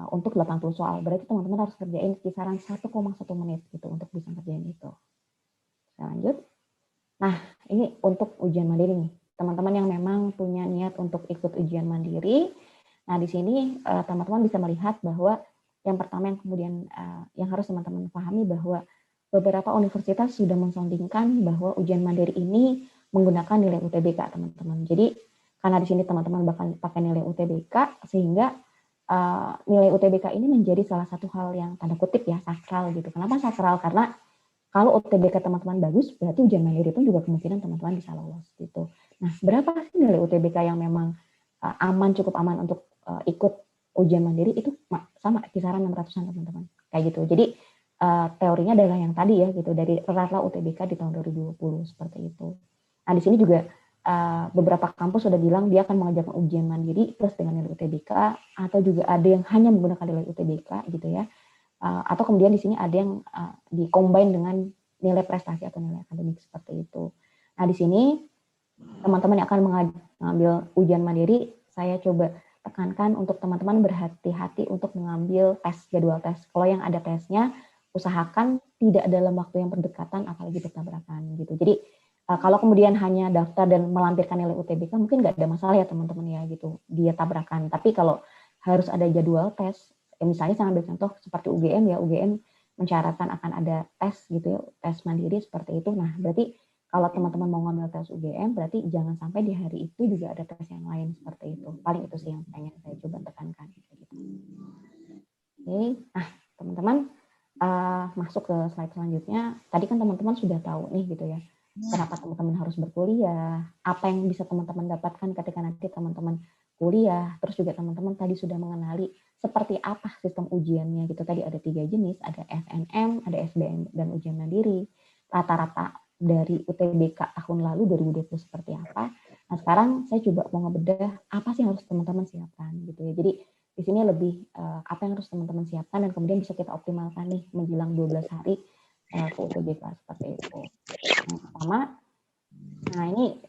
untuk 80 soal. Berarti teman-teman harus kerjain kisaran 1,1 menit gitu untuk bisa kerjain itu. Saya lanjut. Nah, ini untuk ujian mandiri nih. Teman-teman yang memang punya niat untuk ikut ujian mandiri, nah di sini teman-teman bisa melihat bahwa yang pertama yang kemudian yang harus teman-teman pahami bahwa beberapa universitas sudah mensondingkan bahwa ujian mandiri ini menggunakan nilai UTBK, teman-teman. Jadi karena di sini teman-teman bakal pakai nilai UTBK, sehingga nilai UTBK ini menjadi salah satu hal yang tanda kutip ya sakral gitu. Kenapa sakral? Karena kalau UTBK teman-teman bagus, berarti ujian mandiri pun juga kemungkinan teman-teman bisa lolos gitu. Nah, berapa sih nilai UTBK yang memang aman, cukup aman untuk ikut ujian mandiri? Itu sama kisaran 600-an teman-teman. Kayak gitu. Jadi teorinya adalah yang tadi ya gitu, dari rata UTBK di tahun 2020 seperti itu. Nah, di sini juga beberapa kampus sudah bilang dia akan mengajarkan ujian mandiri plus dengan nilai UTBK, atau juga ada yang hanya menggunakan nilai UTBK gitu ya. Atau kemudian di sini ada yang di-combine dengan nilai prestasi atau nilai akademik seperti itu. Nah, di sini teman-teman yang akan mengambil ujian mandiri, saya coba tekankan untuk teman-teman berhati-hati untuk mengambil tes, jadwal tes. Kalau yang ada tesnya, usahakan tidak dalam waktu yang berdekatan, apalagi bertabrakan gitu. Jadi kalau kemudian hanya daftar dan melampirkan nilai UTBK, mungkin nggak ada masalah ya teman-teman ya gitu, dia tabrakan. Tapi kalau harus ada jadwal tes, misalnya saya ambil contoh seperti UGM ya, UGM mensyaratkan akan ada tes gitu ya, tes mandiri seperti itu. Nah, berarti kalau teman-teman mau ngambil tes UGM, berarti jangan sampai di hari itu juga ada tes yang lain seperti itu. Paling itu sih yang pengen saya coba tekankan. Gitu. Oke, nah teman-teman masuk ke slide selanjutnya. Tadi kan teman-teman sudah tahu nih gitu ya, kenapa teman-teman harus berkuliah, apa yang bisa teman-teman dapatkan ketika nanti teman-teman kuliah, terus juga teman-teman tadi sudah mengenali seperti apa sistem ujiannya gitu. Tadi ada 3 jenis, ada SNM, ada SBM, dan ujian mandiri. Rata-rata dari UTBK tahun lalu 2020 seperti apa. Nah, sekarang saya coba mau ngebedah apa sih yang harus teman-teman siapkan gitu ya. Jadi di sini lebih apa yang harus teman-teman siapkan dan kemudian bisa kita optimalkan nih menjelang 12 hari ke UTBK seperti itu. Yang pertama, nah ini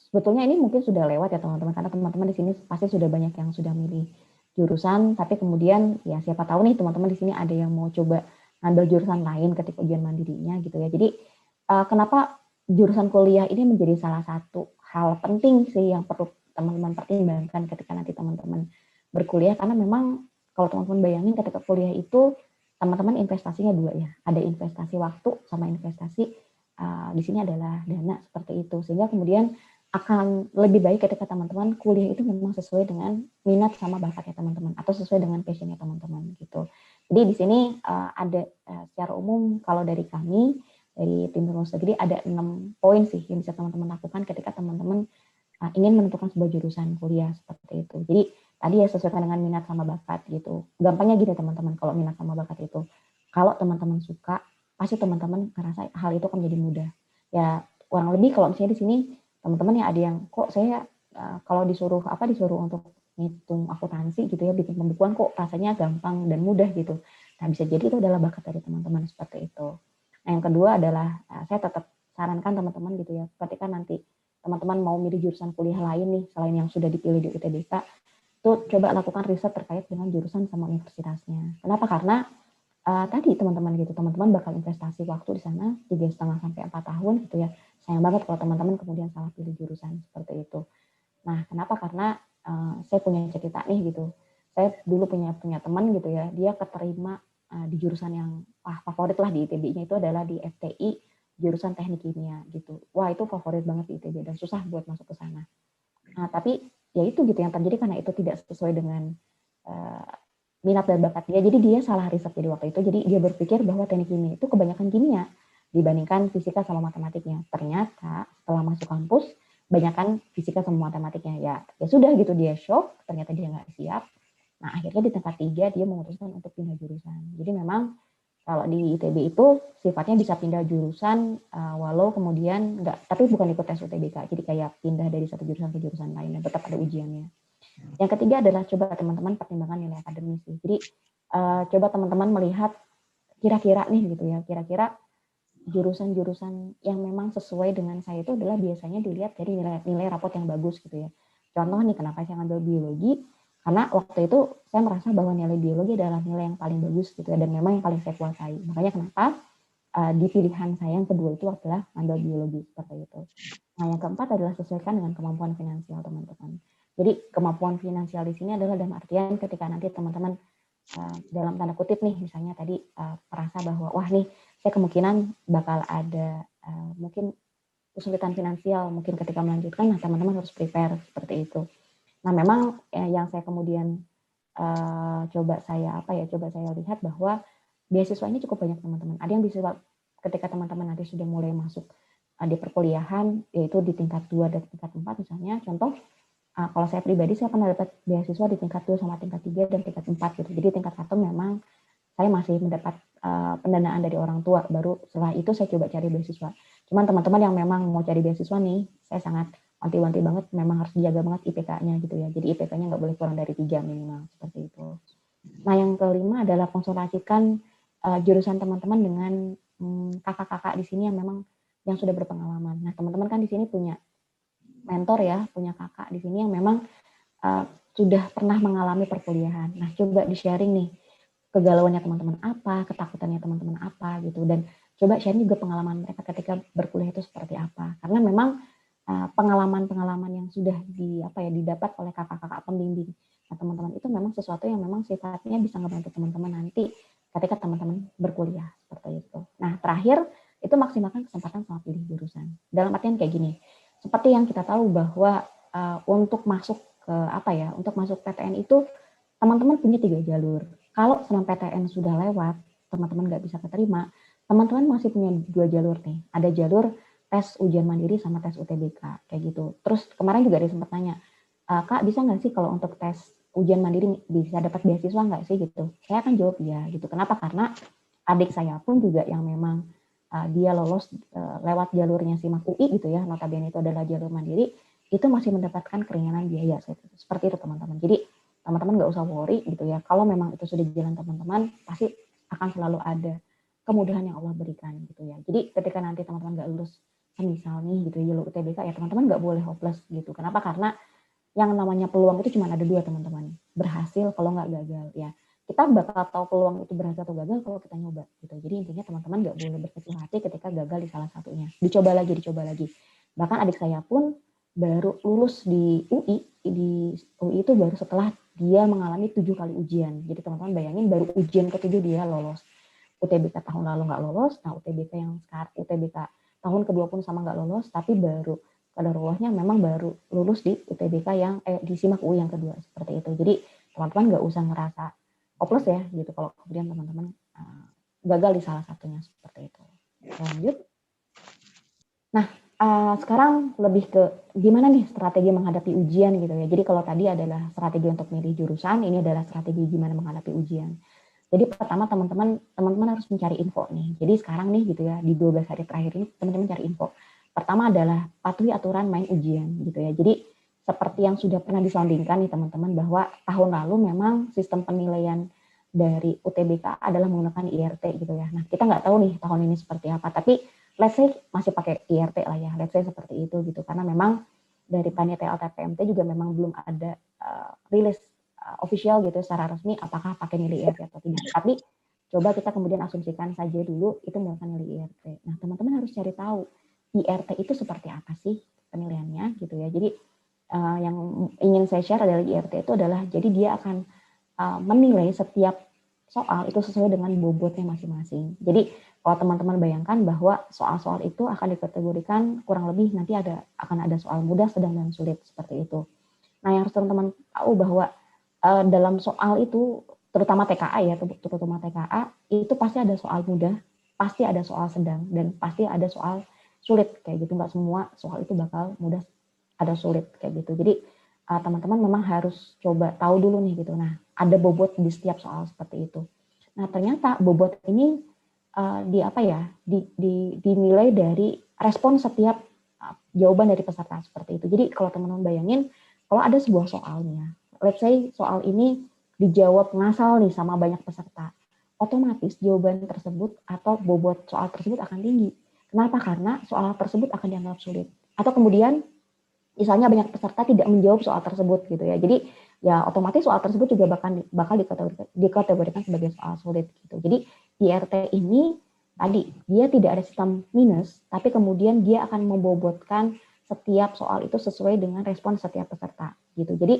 sebetulnya ini mungkin sudah lewat ya teman-teman, karena teman-teman di sini pasti sudah banyak yang sudah milih jurusan, tapi kemudian ya siapa tahu nih teman-teman di sini ada yang mau coba ngambil jurusan lain ketika ujian mandirinya gitu ya. Jadi kenapa jurusan kuliah ini menjadi salah satu hal penting sih yang perlu teman-teman pertimbangkan ketika nanti teman-teman berkuliah, karena memang kalau teman-teman bayangin ketika kuliah itu teman-teman investasinya 2 ya, ada investasi waktu sama investasi di sini adalah dana seperti itu, sehingga kemudian akan lebih baik ketika teman-teman kuliah itu memang sesuai dengan minat sama bakatnya teman-teman atau sesuai dengan passionnya teman-teman gitu. Jadi di sini ada secara umum kalau dari kami dari tim Rumus Negeri ada 6 poin sih yang bisa teman-teman lakukan ketika teman-teman ingin menentukan sebuah jurusan kuliah seperti itu. Jadi tadi ya sesuaikan dengan minat sama bakat gitu. Gampangnya gini teman-teman, kalau minat sama bakat itu, kalau teman-teman suka, pasti teman-teman ngerasa hal itu akan menjadi mudah. Ya kurang lebih kalau misalnya di sini teman-teman yang ada yang kok saya kalau disuruh untuk ngitung akuntansi gitu ya, bikin pembukuan kok rasanya gampang dan mudah gitu. Nah bisa jadi itu adalah bakat dari teman-teman seperti itu. Nah yang kedua adalah saya tetap sarankan teman-teman gitu ya, ketika nanti teman-teman mau milih jurusan kuliah lain nih selain yang sudah dipilih di UTBK, itu coba lakukan riset terkait dengan jurusan sama universitasnya. Kenapa? Karena tadi teman-teman gitu, teman-teman bakal investasi waktu di sana 3,5 sampai 4 tahun gitu ya. Sayang banget kalau teman-teman kemudian salah pilih jurusan seperti itu. Nah, kenapa? Karena saya punya cerita nih gitu. Saya dulu punya teman gitu ya, dia keterima di jurusan yang favorit lah di ITB-nya itu adalah di FTI, jurusan teknik kimia gitu. Wah, itu favorit banget di ITB dan susah buat masuk ke sana. Nah, tapi ya itu gitu yang terjadi karena itu tidak sesuai dengan minat dan bakat dia. Jadi dia salah riset jadi waktu itu. Jadi dia berpikir bahwa teknik kimia itu kebanyakan kimia dibandingkan fisika sama matematiknya. Ternyata setelah masuk kampus, banyakkan fisika sama matematiknya. Ya sudah gitu, dia shock, ternyata dia nggak siap. Nah akhirnya di tingkat 3 dia memutuskan untuk pindah jurusan. Jadi memang kalau di ITB itu sifatnya bisa pindah jurusan walau kemudian nggak, tapi bukan ikut tes UTBK. Jadi kayak pindah dari satu jurusan ke jurusan lain dan tetap ada ujiannya. Yang ketiga adalah coba teman-teman pertimbangkan nilai akademis. Jadi coba teman-teman melihat kira-kira nih gitu ya, kira-kira jurusan-jurusan yang memang sesuai dengan saya itu adalah biasanya dilihat dari nilai rapot yang bagus gitu ya. Contoh nih kenapa saya ngambil biologi, karena waktu itu saya merasa bahwa nilai biologi adalah nilai yang paling bagus gitu ya, dan memang yang paling saya kuasai. Makanya kenapa di pilihan saya yang kedua itu adalah ngambil biologi seperti itu. Nah, yang keempat adalah sesuaikan dengan kemampuan finansial teman-teman. Jadi kemampuan finansial di sini adalah dalam artian ketika nanti teman-teman dalam tanda kutip nih, misalnya tadi merasa bahwa wah nih saya kemungkinan bakal ada mungkin kesulitan finansial mungkin ketika melanjutkan, nah teman-teman harus prepare seperti itu. Nah memang yang saya kemudian coba saya lihat bahwa beasiswa ini cukup banyak teman-teman. Ada yang beasiswa ketika teman-teman nanti sudah mulai masuk di perkuliahan, yaitu di tingkat 2 dan tingkat 4 misalnya. Contoh, kalau saya pribadi saya pernah dapat beasiswa di tingkat 2 sama tingkat 3 dan tingkat 4 gitu. Jadi tingkat 1 memang saya masih mendapat pendanaan dari orang tua, baru setelah itu saya coba cari beasiswa. Cuman teman-teman yang memang mau cari beasiswa nih, saya sangat wanti-wanti banget, memang harus dijaga banget IPK-nya gitu ya. Jadi IPK-nya nggak boleh kurang dari 3 minimal, seperti itu. Nah yang kelima adalah konsultasikan jurusan teman-teman dengan kakak-kakak di sini yang memang yang sudah berpengalaman. Nah teman-teman kan di sini punya mentor ya, punya kakak di sini yang memang sudah pernah mengalami perkuliahan. Nah coba di-sharing nih, kegalauannya teman-teman apa, ketakutannya teman-teman apa gitu, dan coba sharing juga pengalaman mereka ketika berkuliah itu seperti apa. Karena memang pengalaman-pengalaman yang sudah didapat oleh kakak-kakak pembimbing, nah teman-teman itu memang sesuatu yang memang sifatnya bisa ngebantu teman-teman nanti ketika teman-teman berkuliah seperti itu. Nah terakhir itu maksimalkan kesempatan sama pilih jurusan. Dalam artian kayak gini, seperti yang kita tahu bahwa untuk masuk ke untuk masuk PTN itu teman-teman punya 3 jalur. Kalau senam PTN sudah lewat, teman-teman nggak bisa keterima, teman-teman masih punya 2 jalur nih. Ada jalur tes ujian mandiri sama tes UTBK, kayak gitu. Terus kemarin juga ada sempat tanya, Kak bisa nggak sih kalau untuk tes ujian mandiri bisa dapat beasiswa nggak sih gitu? Saya akan jawab ya gitu. Kenapa? Karena adik saya pun juga yang memang dia lolos lewat jalurnya SIMAK UI gitu ya, notabene itu adalah jalur mandiri, itu masih mendapatkan keringanan biaya seperti itu teman-teman. Jadi teman-teman nggak usah worry gitu ya. Kalau memang itu sudah jalan teman-teman, pasti akan selalu ada kemudahan yang Allah berikan gitu ya. Jadi ketika nanti teman-teman nggak lulus, misal nih gitu ya jalur UTBK ya teman-teman nggak boleh hopeless gitu. Kenapa? Karena yang namanya peluang itu cuma ada 2 teman-teman. Berhasil kalau nggak gagal ya. Kita bakal tahu peluang itu berhasil atau gagal kalau kita nyoba gitu. Jadi intinya teman-teman nggak boleh berkecil hati ketika gagal di salah satunya. Dicoba lagi. Bahkan adik saya pun baru lulus di UI itu baru setelah dia mengalami 7 kali ujian. Jadi teman-teman bayangin baru ujian ke-7 dia lolos. UTBK tahun lalu nggak lolos, nah UTBK tahun kedua pun sama nggak lolos, tapi baru qadarullah memang baru lulus di UTBK yang di SIMAK UI yang kedua seperti itu. Jadi teman-teman nggak usah ngerasa hopeless ya gitu kalau kemudian teman-teman gagal di salah satunya seperti itu. Lanjut. Nah sekarang lebih ke gimana nih strategi menghadapi ujian gitu ya. Jadi kalau tadi adalah strategi untuk milih jurusan, ini adalah strategi gimana menghadapi ujian. Jadi pertama teman-teman harus mencari info nih. Jadi sekarang nih gitu ya, di 12 hari terakhir ini teman-teman cari info. Pertama adalah patuhi aturan main ujian gitu ya. Jadi seperti yang sudah pernah disoundingkan nih teman-teman bahwa tahun lalu memang sistem penilaian dari UTBK adalah menggunakan IRT gitu ya. Nah kita nggak tahu nih tahun ini seperti apa, tapi let's say masih pakai IRT lah ya, let's say seperti itu gitu. Karena memang dari panitia LTPMT juga memang belum ada rilis official gitu secara resmi apakah pakai nilai IRT atau tidak. Tapi coba kita kemudian asumsikan saja dulu itu menggunakan nilai IRT. Nah teman-teman harus cari tahu IRT itu seperti apa sih penilaiannya gitu ya. Jadi yang ingin saya share adalah IRT itu adalah jadi dia akan menilai setiap soal itu sesuai dengan bobotnya masing-masing. Jadi kalau teman-teman bayangkan bahwa soal-soal itu akan dikategorikan kurang lebih nanti akan ada soal mudah, sedang, dan sulit seperti itu. Nah yang harus teman-teman tahu bahwa dalam soal itu terutama TKA ya, terutama TKA itu pasti ada soal mudah, pasti ada soal sedang, dan pasti ada soal sulit kayak gitu. Nggak semua soal itu bakal mudah, ada sulit kayak gitu. Jadi teman-teman memang harus coba tahu dulu nih gitu. Nah ada bobot di setiap soal seperti itu. Nah ternyata bobot ini dinilai dari respon setiap jawaban dari peserta seperti itu. Jadi kalau teman-teman bayangin kalau ada sebuah soalnya, let's say soal ini dijawab ngasal nih sama banyak peserta, otomatis jawaban tersebut atau bobot soal tersebut akan tinggi. Kenapa? Karena soal tersebut akan dianggap sulit. Atau kemudian misalnya banyak peserta tidak menjawab soal tersebut gitu ya. Jadi ya otomatis soal tersebut juga bakal dikategorikan sebagai soal sulit gitu. Jadi IRT ini tadi dia tidak ada sistem minus, tapi kemudian dia akan membobotkan setiap soal itu sesuai dengan respon setiap peserta gitu. Jadi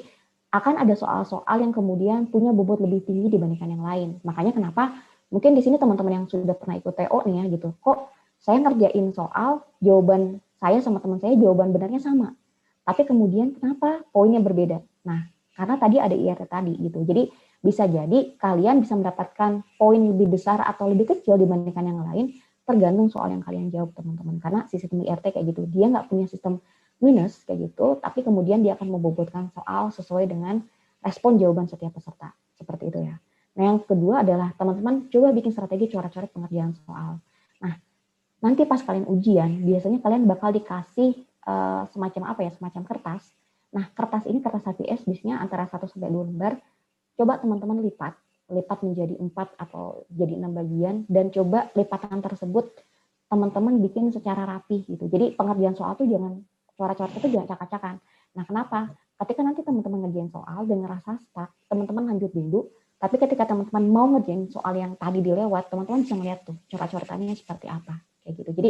akan ada soal-soal yang kemudian punya bobot lebih tinggi dibandingkan yang lain. Makanya kenapa mungkin di sini teman-teman yang sudah pernah ikut TO nih ya gitu, kok saya ngerjain soal, jawaban saya sama teman saya jawaban benarnya sama, tapi kemudian kenapa poinnya berbeda? Nah, karena tadi ada IRT tadi gitu. Jadi bisa jadi kalian bisa mendapatkan poin lebih besar atau lebih kecil dibandingkan yang lain, tergantung soal yang kalian jawab teman-teman. Karena si sistem IRT kayak gitu, dia nggak punya sistem minus kayak gitu, tapi kemudian dia akan membobotkan soal sesuai dengan respon jawaban setiap peserta. Seperti itu ya. Nah, yang kedua adalah teman-teman coba bikin strategi coret-coret pengerjaan soal. Nah, nanti pas kalian ujian, biasanya kalian bakal dikasih semacam apa ya, semacam kertas. Nah, kertas ini kertas HVS biasanya antara 1 sampai 2 lembar. Coba teman-teman lipat menjadi 4 atau jadi 6 bagian, dan coba lipatan tersebut teman-teman bikin secara rapi gitu. Jadi pengerjaan soal tuh jangan coret-coret itu jangan acak-acakan. Nah, kenapa? Ketika nanti teman-teman ngerjain soal dan ngerasa stuck, teman-teman lanjut dulu. Tapi ketika teman-teman mau ngerjain soal yang tadi dilewat, teman-teman bisa melihat tuh coret-coretannya seperti apa kayak gitu. Jadi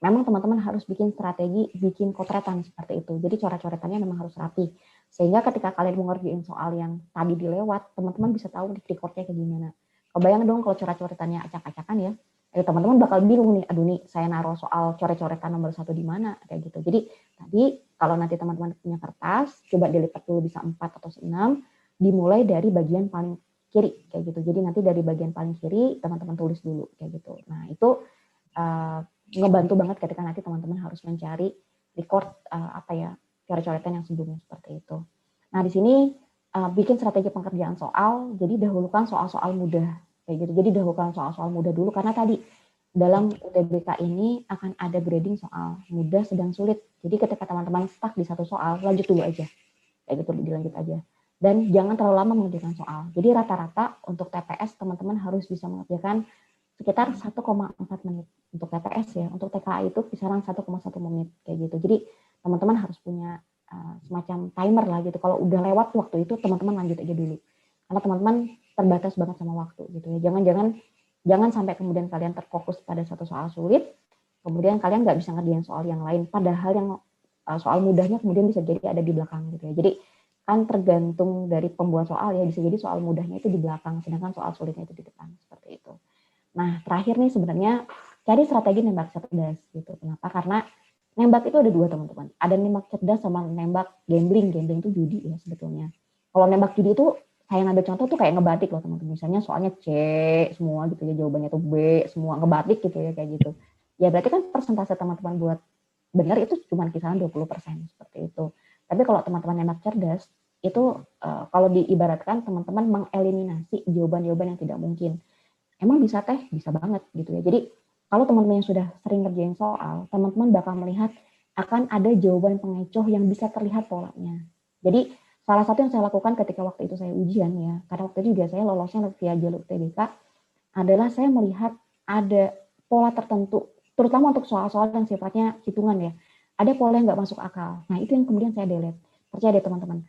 memang teman-teman harus bikin strategi, bikin kotretan seperti itu. Jadi coret-coretannya memang harus rapi. Sehingga ketika kalian mau ngerjain soal yang tadi dilewat, teman-teman bisa tahu recordnya kayak gimana. Kebayang dong kalau coret-coretannya acak-acakan ya. Teman-teman bakal bingung nih, aduh nih saya naruh soal coret-coretan nomor 1 di mana, kayak gitu. Jadi tadi kalau nanti teman-teman punya kertas, coba dilipat dulu bisa 4 atau 6, dimulai dari bagian paling kiri, kayak gitu. Jadi nanti dari bagian paling kiri, teman-teman tulis dulu, kayak gitu. Nah itu ngebantu banget ketika nanti teman-teman harus mencari record coret-coretan yang sebelumnya seperti itu. Nah di sini bikin strategi pengerjaan soal, jadi dahulukan soal-soal mudah kayak gitu. Jadi dahulukan soal-soal mudah dulu karena tadi dalam UTBK ini akan ada grading soal mudah, sedang, sulit. Jadi ketika teman-teman stuck di satu soal, lanjut dulu aja, kayak gitu, dilanjut aja. Dan jangan terlalu lama mengerjakan soal. Jadi rata-rata untuk TPS teman-teman harus bisa mengerjakan sekitar 1,4 menit untuk TPS ya. Untuk TKA itu kisaran 1,1 menit kayak gitu. Jadi teman-teman harus punya semacam timer lah gitu. Kalau udah lewat waktu itu teman-teman lanjut aja dulu. Karena teman-teman terbatas banget sama waktu gitu ya. Jangan sampai kemudian kalian terfokus pada satu soal sulit, kemudian kalian nggak bisa ngerjain soal yang lain. Padahal yang soal mudahnya kemudian bisa jadi ada di belakang gitu ya. Jadi kan tergantung dari pembuat soal ya, bisa jadi soal mudahnya itu di belakang, sedangkan soal sulitnya itu di depan, seperti itu. Nah, terakhir nih sebenarnya cari strategi nembak cerdas gitu. Kenapa? Karena nembak itu ada dua teman-teman. Ada nembak cerdas sama nembak gambling. Gambling itu judi ya sebetulnya. Kalau nembak judi itu saya ngambil contoh tuh kayak ngebatik loh teman-teman. Misalnya soalnya C semua gitu ya, jawabannya tuh B semua, ngebatik gitu ya kayak gitu. Ya berarti kan persentase teman-teman buat benar itu cuma kisaran 20% seperti itu. Tapi kalau teman-teman nembak cerdas itu kalau diibaratkan teman-teman mengeliminasi jawaban-jawaban yang tidak mungkin. Emang bisa teh? Bisa banget gitu ya. Jadi kalau teman-teman yang sudah sering ngerjain soal, teman-teman bakal melihat akan ada jawaban pengecoh yang bisa terlihat polanya. Jadi salah satu yang saya lakukan ketika waktu itu saya ujian ya, karena waktu itu juga saya lolosnya via jalur UTBK, adalah saya melihat ada pola tertentu, terutama untuk soal-soal yang sifatnya hitungan ya. Ada pola yang nggak masuk akal. Nah itu yang kemudian saya delete. Percaya deh teman-teman.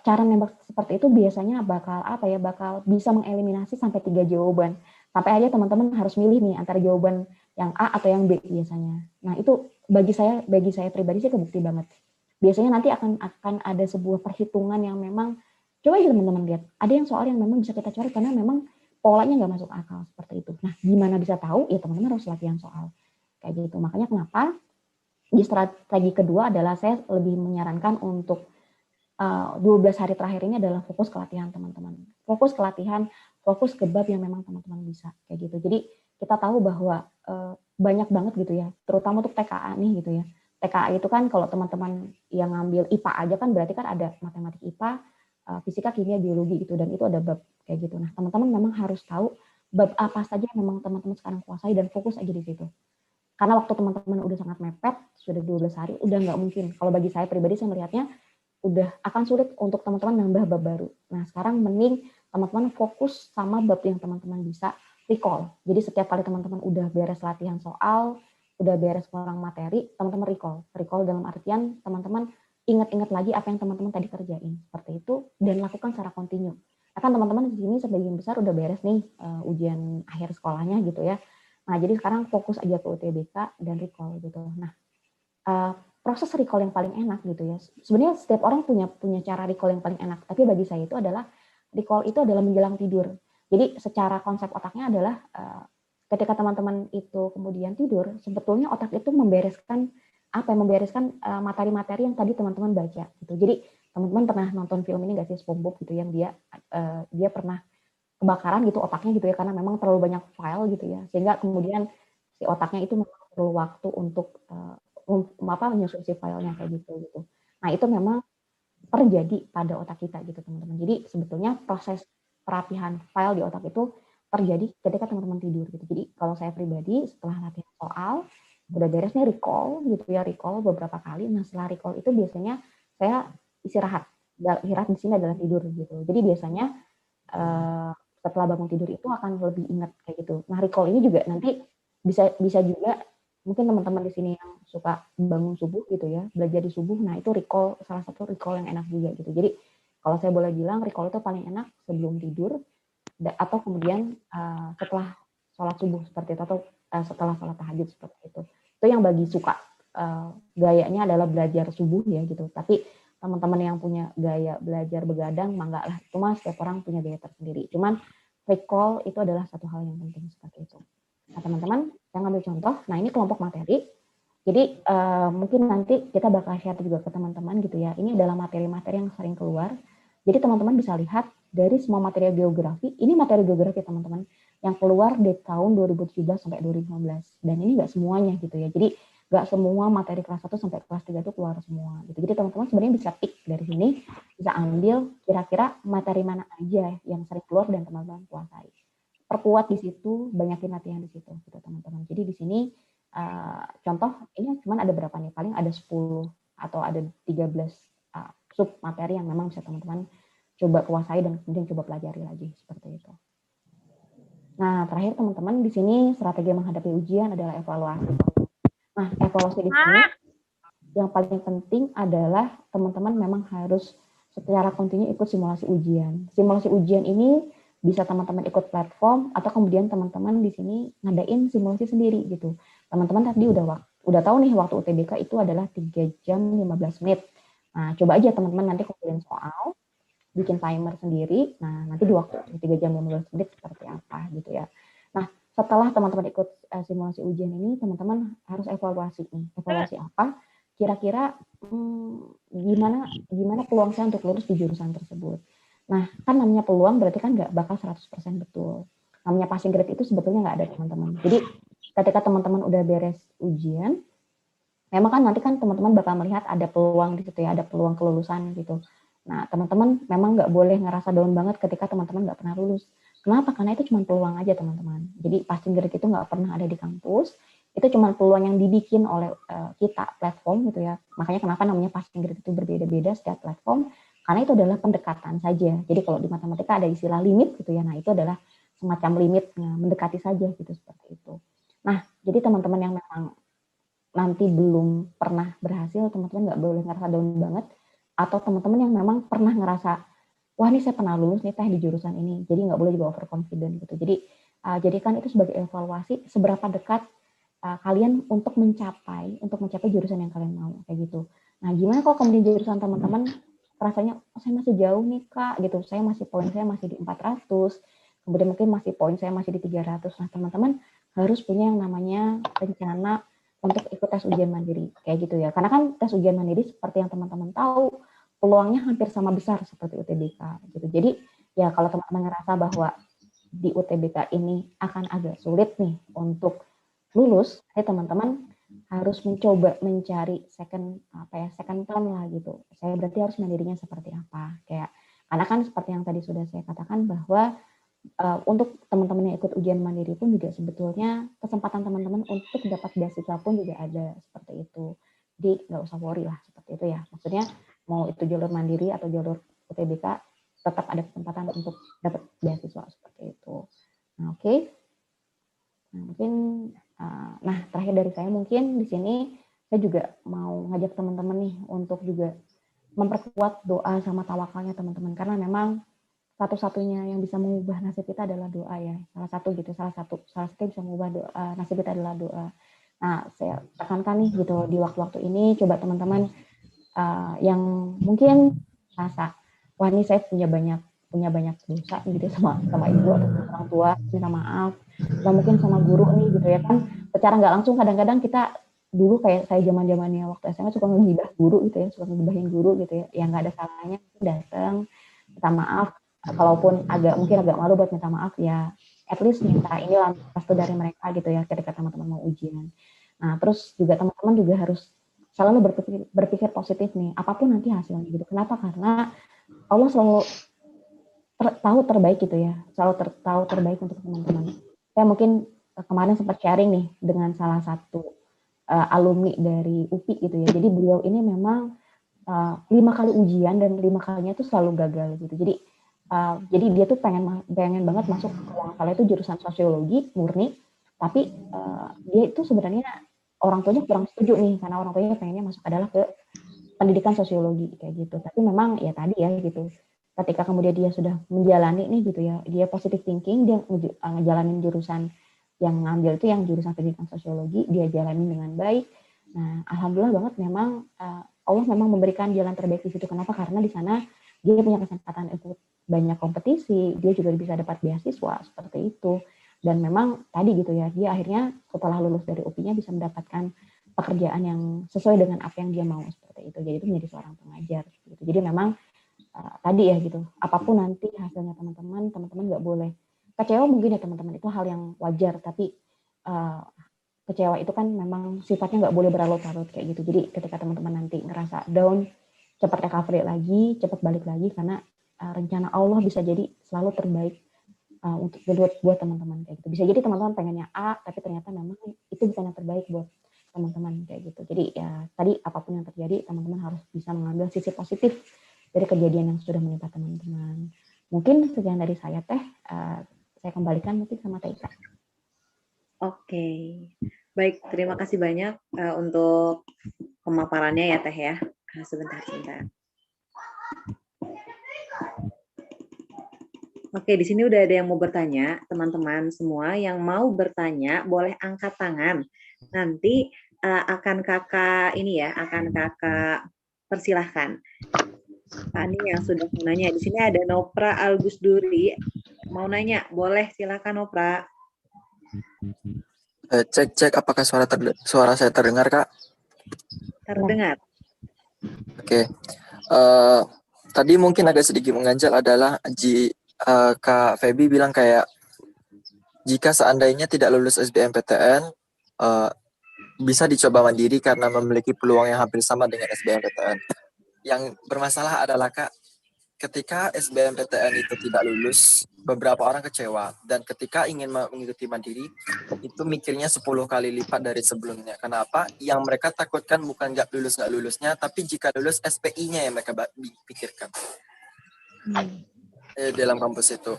Cara nembak seperti itu biasanya bakal bisa mengeliminasi sampai 3 jawaban. Sampai aja teman-teman harus milih nih antara jawaban yang A atau yang B biasanya. Nah, itu bagi saya pribadi sih kebukti banget. Biasanya nanti akan ada sebuah perhitungan yang memang coba aja teman-teman lihat. Ada yang soal yang memang bisa kita coret karena memang polanya nggak masuk akal seperti itu. Nah, gimana bisa tahu? Ya teman-teman harus latihan soal. Kayak gitu. Makanya kenapa di strategi kedua adalah saya lebih menyarankan untuk 12 hari terakhir ini adalah fokus ke latihan teman-teman. Fokus ke latihan, fokus ke bab yang memang teman-teman bisa kayak gitu. Jadi kita tahu bahwa banyak banget gitu ya, terutama untuk TKA nih gitu ya. TKA itu kan kalau teman-teman yang ngambil IPA aja kan berarti kan ada matematik IPA, fisika, kimia, biologi gitu, dan itu ada bab kayak gitu. Nah, teman-teman memang harus tahu bab apa saja yang memang teman-teman sekarang kuasai dan fokus aja di situ. Karena waktu teman-teman udah sangat mepet, sudah 12 hari, udah nggak mungkin. Kalau bagi saya pribadi, saya melihatnya udah akan sulit untuk teman-teman nambah bab baru. Nah, sekarang mending teman-teman fokus sama bab yang teman-teman bisa recall. Jadi setiap kali teman-teman udah beres latihan soal, udah beres kurang materi, teman-teman recall. Recall dalam artian teman-teman ingat-ingat lagi apa yang teman-teman tadi kerjain. Seperti itu, dan lakukan secara kontinu. Akan teman-teman di sini sebagian besar udah beres nih ujian akhir sekolahnya gitu ya. Nah, jadi sekarang fokus aja ke UTBK dan recall gitu. Nah, proses recall yang paling enak gitu ya. Sebenarnya setiap orang punya cara recall yang paling enak, tapi bagi saya itu adalah recall itu adalah menjelang tidur. Jadi secara konsep otaknya adalah ketika teman-teman itu kemudian tidur, sebetulnya otak itu membereskan materi-materi yang tadi teman-teman baca gitu. Jadi teman-teman pernah nonton film ini nggak sih, SpongeBob gitu, yang dia pernah kebakaran gitu otaknya gitu ya, karena memang terlalu banyak file gitu ya, sehingga kemudian si otaknya itu memang perlu waktu untuk menyusun si filenya kayak gitu. Nah, itu memang terjadi pada otak kita gitu teman-teman. Jadi sebetulnya proses perapihan file di otak itu terjadi ketika teman-teman tidur gitu. Jadi kalau saya pribadi setelah latihan soal udah beres nih recall gitu ya, recall beberapa kali. Nah, setelah recall itu biasanya saya istirahat. Istirahat di sini adalah tidur gitu. Jadi biasanya setelah bangun tidur itu akan lebih ingat kayak gitu. Nah, recall ini juga nanti bisa juga mungkin teman-teman di sini yang suka bangun subuh gitu ya, belajar di subuh, nah itu recall, salah satu recall yang enak juga gitu. Jadi kalau saya boleh bilang recall itu paling enak sebelum tidur atau kemudian setelah sholat subuh seperti itu, atau setelah sholat tahajud seperti itu. Itu yang bagi suka gayanya adalah belajar subuh ya gitu. Tapi teman-teman yang punya gaya belajar begadang, mangga lah, itu mah setiap orang punya gaya tersendiri. Cuman recall itu adalah satu hal yang penting seperti itu. Nah, teman-teman, saya ngambil contoh. Nah, ini kelompok materi. Jadi mungkin nanti kita bakal share juga ke teman-teman gitu ya. Ini adalah materi-materi yang sering keluar. Jadi teman-teman bisa lihat dari semua materi geografi. Ini materi geografi teman-teman yang keluar di tahun 2017 sampai 2015. Dan ini nggak semuanya gitu ya. Jadi nggak semua materi kelas 1 sampai kelas 3 itu keluar semua gitu. Jadi teman-teman sebenarnya bisa pick dari sini, bisa ambil kira-kira materi mana aja yang sering keluar dan teman-teman kuasai. Perkuat di situ, banyakin latihan di situ gitu teman-teman. Jadi di sini contoh ini cuma ada berapa nih? Paling ada 10 atau ada 13 sub materi yang memang bisa teman-teman coba kuasai dan kemudian coba pelajari lagi seperti itu. Nah, terakhir teman-teman di sini strategi menghadapi ujian adalah evaluasi. Nah, evaluasi di sini yang paling penting adalah teman-teman memang harus secara kontinu ikut simulasi ujian. Simulasi ujian ini bisa teman-teman ikut platform atau kemudian teman-teman di sini ngadain simulasi sendiri gitu. Teman-teman tadi udah tahu nih waktu UTBK itu adalah 3 jam 15 menit. Nah, coba aja teman-teman nanti kumpulin soal, bikin timer sendiri. Nah, nanti di waktu 3 jam 15 menit seperti apa gitu ya. Nah, setelah teman-teman ikut simulasi ujian ini, teman-teman harus evaluasi nih. Evaluasi apa? Kira-kira gimana peluang saya untuk lulus di jurusan tersebut. Nah, kan namanya peluang berarti kan nggak bakal 100% betul. Namanya passing grade itu sebetulnya nggak ada teman-teman. Jadi ketika teman-teman udah beres ujian, memang kan nanti kan teman-teman bakal melihat ada peluang di situ ya, ada peluang kelulusan gitu. Nah, teman-teman memang nggak boleh ngerasa down banget ketika teman-teman nggak pernah lulus. Kenapa? Karena itu cuma peluang aja teman-teman. Jadi passing grade itu nggak pernah ada di kampus. Itu cuma peluang yang dibikin oleh kita, platform gitu ya. Makanya kenapa namanya passing grade itu berbeda-beda setiap platform. Karena itu adalah pendekatan saja. Jadi kalau di matematika ada istilah limit gitu ya. Nah, itu adalah semacam limitnya, mendekati saja gitu seperti itu. Nah, jadi teman-teman yang memang nanti belum pernah berhasil, teman-teman nggak boleh ngerasa down banget. Atau teman-teman yang memang pernah ngerasa, wah ini saya pernah lulus nih teh di jurusan ini. Jadi nggak boleh juga overconfident gitu. Jadi jadikan itu sebagai evaluasi seberapa dekat kalian untuk mencapai jurusan yang kalian mau kayak gitu. Nah, gimana kalau kemudian jurusan teman-teman rasanya saya masih jauh nih Kak gitu. Poin saya masih di 400. Kemudian mungkin poin saya masih di 300. Nah, teman-teman harus punya yang namanya rencana untuk ikut tes ujian mandiri kayak gitu ya. Karena kan tes ujian mandiri seperti yang teman-teman tahu, peluangnya hampir sama besar seperti UTBK gitu. Jadi ya kalau teman-teman ngerasa bahwa di UTBK ini akan agak sulit nih untuk lulus, teman-teman harus mencoba mencari second plan lah gitu. Saya berarti harus mandirinya seperti apa? Karena kan seperti yang tadi sudah saya katakan bahwa untuk teman-teman yang ikut ujian mandiri pun juga sebetulnya kesempatan teman-teman untuk dapat beasiswa pun juga ada seperti itu. Jadi nggak usah worry lah seperti itu ya. Maksudnya mau itu jalur mandiri atau jalur UTBK tetap ada kesempatan untuk dapat beasiswa seperti itu. Nah, oke. Nah, mungkin terakhir dari saya mungkin di sini saya juga mau ngajak teman-teman nih untuk juga memperkuat doa sama tawakalnya teman-teman, karena memang satu-satunya yang bisa mengubah nasib kita adalah doa ya. Salah satu yang bisa mengubah nasib kita adalah doa. Nah, saya tekankan nih gitu di waktu-waktu ini, coba teman-teman yang mungkin rasa, wah ini saya punya banyak dosa gitu sama ibu atau orang tua, minta maaf, atau mungkin sama guru nih gitu ya kan. Secara nggak langsung kadang-kadang kita dulu kayak saya zaman-zamannya waktu SMA suka ngegibah guru gitu ya, suka ngegibahin guru gitu ya, yang nggak ada salahnya datang minta maaf, kalaupun mungkin agak malu buat minta maaf ya, at least minta ini restu dari mereka gitu ya ketika teman-teman mau ujian. Nah terus juga teman-teman juga harus selalu berpikir positif nih, apapun nanti hasilnya gitu. Kenapa? Karena Allah selalu tahu terbaik gitu ya, selalu tahu terbaik untuk teman-teman. Saya mungkin kemarin sempat sharing nih dengan salah satu alumni dari UPI gitu ya. Jadi beliau ini memang 5 kali ujian dan 5 kalinya itu selalu gagal gitu. Jadi dia tuh pengen banget masuk kalau nggak salah itu jurusan sosiologi murni, tapi dia itu sebenarnya orang tuanya kurang setuju nih karena orang tuanya pengennya masuk adalah ke pendidikan sosiologi kayak gitu. Tapi memang ya tadi ya gitu. Ketika kemudian dia sudah menjalani nih gitu ya, dia positive thinking, dia ngejalanin jurusan yang ngambil itu yang jurusan pendidikan sosiologi, dia jalanin dengan baik. Nah, alhamdulillah banget memang Allah memang memberikan jalan terbaik di situ. Kenapa? Karena di sana dia punya kesempatan untuk banyak kompetisi, dia juga bisa dapat beasiswa seperti itu. Dan memang tadi gitu ya, dia akhirnya setelah lulus dari UPI-nya bisa mendapatkan pekerjaan yang sesuai dengan apa yang dia mau seperti itu. Jadi itu menjadi seorang pengajar. Gitu. Jadi memang tadi ya gitu, apapun nanti hasilnya teman-teman nggak boleh kecewa mungkin ya teman-teman, itu hal yang wajar, tapi kecewa itu kan memang sifatnya nggak boleh berlarut-larut kayak gitu. Jadi ketika teman-teman nanti ngerasa down, cepat recovery lagi, cepat balik lagi, karena rencana Allah bisa jadi selalu terbaik untuk buat teman-teman kayak gitu. Bisa jadi teman-teman pengennya A, tapi ternyata memang itu bukan yang terbaik buat teman-teman kayak gitu. Jadi ya tadi apapun yang terjadi, teman-teman harus bisa mengambil sisi positif dari kejadian yang sudah menimpa teman-teman. Mungkin sekian dari saya Teh. Saya kembalikan mungkin sama Teika. Oke, baik. Terima kasih banyak untuk pemaparannya ya Teh ya. Sebentar. Oke, di sini udah ada yang mau bertanya, teman-teman semua yang mau bertanya boleh angkat tangan. Nanti akan kakak persilahkan. Ini yang sudah mau nanya. Di sini ada Nopra Algusduri. Mau nanya, boleh silakan Nopra. Cek apakah suara saya terdengar, Kak? Terdengar. Oke. Tadi mungkin agak sedikit mengganjal adalah Kak Feby bilang kayak jika seandainya tidak lulus SBMPTN bisa dicoba mandiri karena memiliki peluang yang hampir sama dengan SBMPTN. Yang bermasalah adalah Kak, ketika SBMPTN itu tidak lulus, beberapa orang kecewa. Dan ketika ingin mengikuti mandiri, itu mikirnya 10 kali lipat dari sebelumnya. Kenapa? Yang mereka takutkan bukan nggak lulusnya, tapi jika lulus SPI-nya yang mereka pikirkan dalam kampus itu.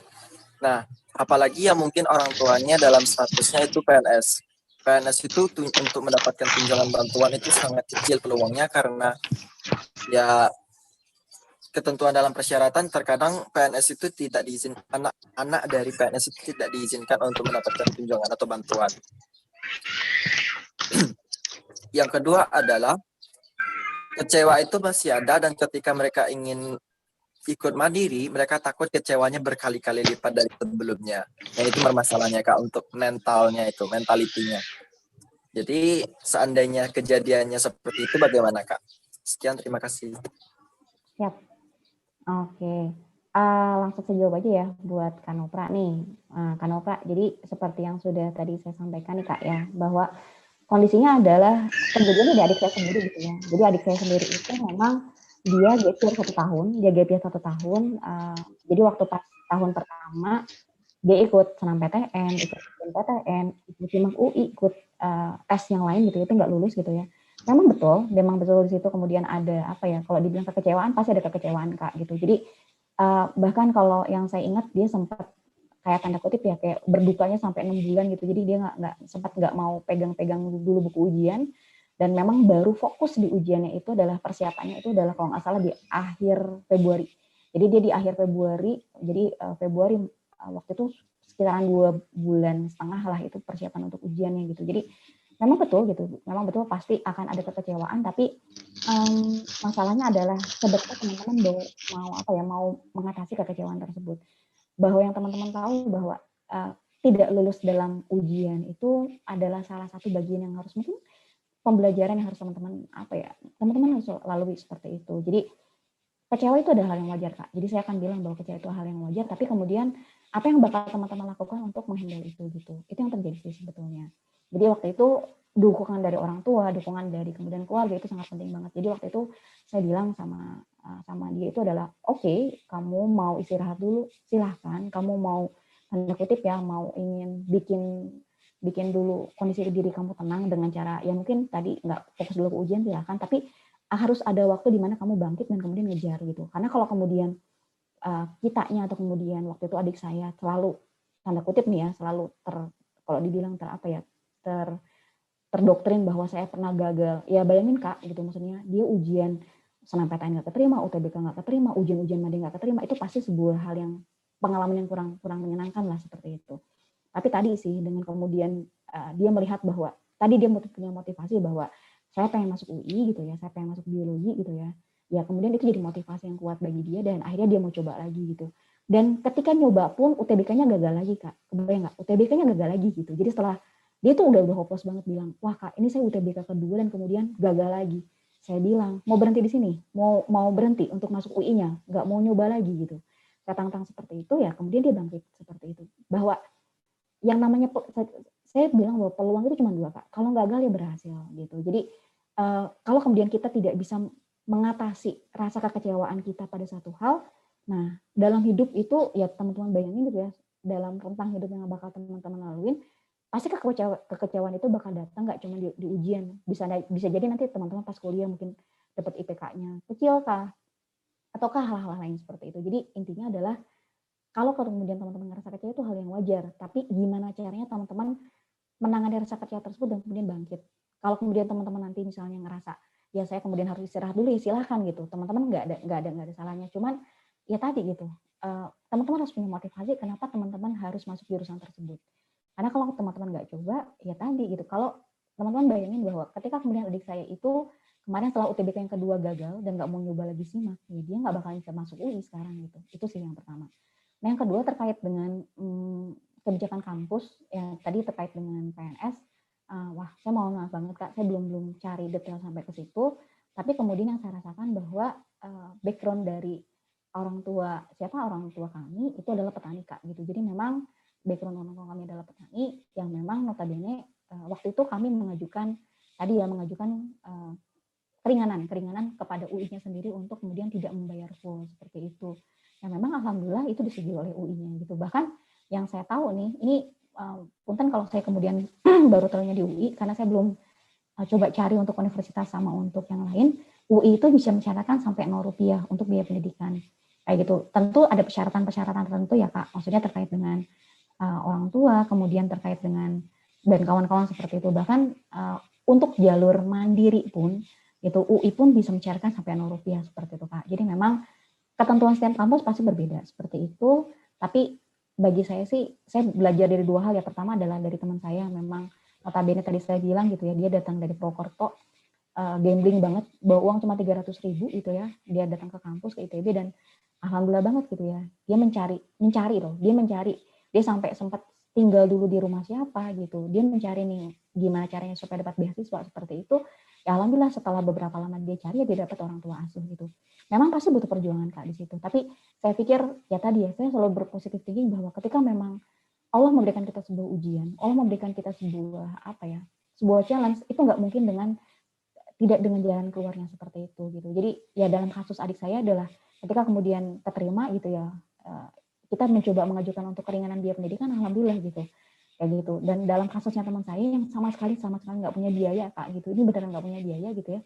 Nah, apalagi yang mungkin orang tuanya dalam statusnya itu PNS. PNS itu untuk mendapatkan tunjangan bantuan itu sangat kecil peluangnya karena ya ketentuan dalam persyaratan terkadang PNS itu tidak diizinkan, anak dari PNS itu tidak diizinkan untuk mendapatkan tunjangan atau bantuan. Yang kedua adalah kecewa itu masih ada, dan ketika mereka ingin ikut mandiri, mereka takut kecewanya berkali-kali lipat dari sebelumnya. Yang itu bermasalahnya Kak untuk mentalitinya. Jadi seandainya kejadiannya seperti itu bagaimana Kak? Sekian, terima kasih. Siap. Oke. Langsung saya jawab aja ya buat Kanopra nih. Kanopra, jadi seperti yang sudah tadi saya sampaikan nih Kak ya, bahwa kondisinya adalah kejadiannya dari adik saya sendiri gitu ya. Jadi adik saya sendiri itu memang dia gap year 1 tahun, jadi waktu pas tahun pertama dia ikut senam PTN, ikut PTN, ikut SIMAK UI, ikut tes yang lain gitu, itu nggak lulus gitu ya. Memang betul di situ kemudian ada apa ya, kalau dibilang kekecewaan pasti ada kekecewaan Kak gitu. Jadi bahkan kalau yang saya ingat dia sempat kayak tanda kutip ya kayak berdukanya sampai 6 bulan gitu. Jadi dia nggak mau pegang-pegang dulu buku ujian, dan memang baru fokus di ujiannya itu adalah persiapannya itu adalah kalau nggak salah di akhir Februari. Jadi dia di akhir Februari, jadi Februari waktu itu sekitaran 2,5 bulan lah itu persiapan untuk ujiannya gitu. Jadi memang betul gitu, memang betul pasti akan ada kekecewaan, tapi masalahnya adalah seberapa teman-teman mau mengatasi kekecewaan tersebut. Bahwa yang teman-teman tahu bahwa tidak lulus dalam ujian itu adalah salah satu bagian yang harus mungkin pembelajaran yang harus teman-teman harus lalui seperti itu. Jadi kecewa itu adalah hal yang wajar, Kak. Jadi saya akan bilang bahwa kecewa itu hal yang wajar, tapi kemudian apa yang bakal teman-teman lakukan untuk menghandle itu gitu. Itu yang terjadi sih sebetulnya. Jadi waktu itu dukungan dari orang tua, dukungan dari kemudian keluarga itu sangat penting banget. Jadi waktu itu saya bilang sama dia itu adalah oke, kamu mau istirahat dulu, silahkan. Kamu mau tanda kutip ya, mau ingin bikin dulu kondisi diri kamu tenang dengan cara ya mungkin tadi nggak fokus dulu ke ujian silahkan, tapi harus ada waktu di mana kamu bangkit dan kemudian ngejar gitu. Karena kalau kemudian kitanya atau kemudian waktu itu adik saya selalu tanda kutip nih ya, selalu kalau dibilang terdoktrin bahwa saya pernah gagal. Ya bayangin Kak gitu, maksudnya dia ujian SNMPTN nggak keterima, UTBK nggak keterima, ujian-ujian mading nggak keterima, itu pasti sebuah hal yang pengalaman yang kurang menyenangkan lah seperti itu. Tapi tadi sih dengan kemudian dia melihat bahwa tadi dia punya motivasi bahwa saya pengen masuk UI gitu ya, saya pengen masuk biologi gitu ya. Ya kemudian itu jadi motivasi yang kuat bagi dia dan akhirnya dia mau coba lagi gitu. Dan ketika nyoba pun UTBK-nya gagal lagi Kak. Kebayang nggak? UTBK-nya gagal lagi gitu. Jadi setelah dia tuh udah hopeless banget bilang, wah Kak ini saya UTBK kedua dan kemudian gagal lagi. Saya bilang, mau berhenti di sini? Mau berhenti untuk masuk UI-nya? Nggak mau nyoba lagi gitu. Saya tantang seperti itu ya kemudian dia bangkit seperti itu. Bahwa yang namanya, saya bilang bahwa peluang itu cuma 2 Kak. Kalau gagal ya berhasil gitu. Jadi kalau kemudian kita tidak bisa mengatasi rasa kekecewaan kita pada satu hal, nah dalam hidup itu ya teman-teman bayangin gitu ya, dalam rentang hidup yang bakal teman-teman laluin, pasti kekecewaan itu bakal datang nggak cuma di ujian, bisa jadi nanti teman-teman pas kuliah mungkin dapat IPK-nya kecil kah, ataukah hal-hal lain seperti itu. Jadi intinya adalah kalau kemudian teman-teman ngerasa kecewa itu hal yang wajar, tapi gimana caranya teman-teman menangani rasa kecewa tersebut dan kemudian bangkit. Kalau kemudian teman-teman nanti misalnya ngerasa ya saya kemudian harus istirahat dulu ya silahkan gitu, teman-teman nggak ada salahnya. Cuman ya tadi gitu, teman-teman harus punya motivasi kenapa teman-teman harus masuk jurusan tersebut. Karena kalau teman-teman nggak coba ya tadi gitu, kalau teman-teman bayangin bahwa ketika kemudian adik saya itu kemarin setelah UTBK yang kedua gagal dan nggak mau nyoba lagi SIMAK, ya dia nggak bakal bisa masuk UI sekarang gitu. Itu sih yang pertama. Nah yang kedua terkait dengan kebijakan kampus yang tadi terkait dengan PNS, wah saya mau maaf banget Kak, saya belum cari detail sampai ke situ, tapi kemudian yang saya rasakan bahwa background dari orang tua kami itu adalah petani Kak gitu. Jadi memang background orang tua kami adalah petani yang memang notabene waktu itu kami mengajukan keringanan kepada UI-nya sendiri untuk kemudian tidak membayar full seperti itu. Yang memang alhamdulillah itu disetujui oleh UI-nya gitu. Bahkan yang saya tahu nih, ini punten kalau saya kemudian baru tahunya di UI, karena saya belum coba cari untuk universitas sama untuk yang lain, UI itu bisa mensyaratkan sampai Rp0 untuk biaya pendidikan. Kayak gitu. Tentu ada persyaratan-persyaratan tertentu ya Kak, maksudnya terkait dengan orang tua, kemudian terkait dengan dan kawan-kawan seperti itu. Bahkan untuk jalur mandiri pun, itu UI pun bisa mensyaratkan sampai Rp0 seperti itu Kak. Jadi memang ketentuan setiap kampus pasti berbeda seperti itu, tapi bagi saya sih, saya belajar dari 2 hal. Ya pertama adalah dari teman saya yang memang notabene tadi saya bilang gitu ya, dia datang dari Purwokerto, gambling banget, bawa uang cuma 300.000 gitu ya, dia datang ke kampus ke ITB dan alhamdulillah banget gitu ya, dia mencari loh, dia sampai sempat tinggal dulu di rumah siapa gitu, dia mencari nih gimana caranya supaya dapat beasiswa seperti itu. Ya alhamdulillah setelah beberapa lama dia cari ya dia dapat orang tua asuh gitu. Memang pasti butuh perjuangan Kak di situ. Tapi saya pikir ya tadi ya, saya selalu berpositif thinking bahwa ketika memang Allah memberikan kita sebuah ujian, Allah memberikan kita sebuah challenge, itu nggak mungkin tidak dengan jalan keluarnya seperti itu gitu. Jadi ya dalam kasus adik saya adalah ketika kemudian keterima gitu ya, kita mencoba mengajukan untuk keringanan biaya pendidikan, alhamdulillah gitu. Kayak gitu. Dan dalam kasusnya teman saya yang sama sekali nggak punya biaya Kak gitu, ini beneran nggak punya biaya gitu ya,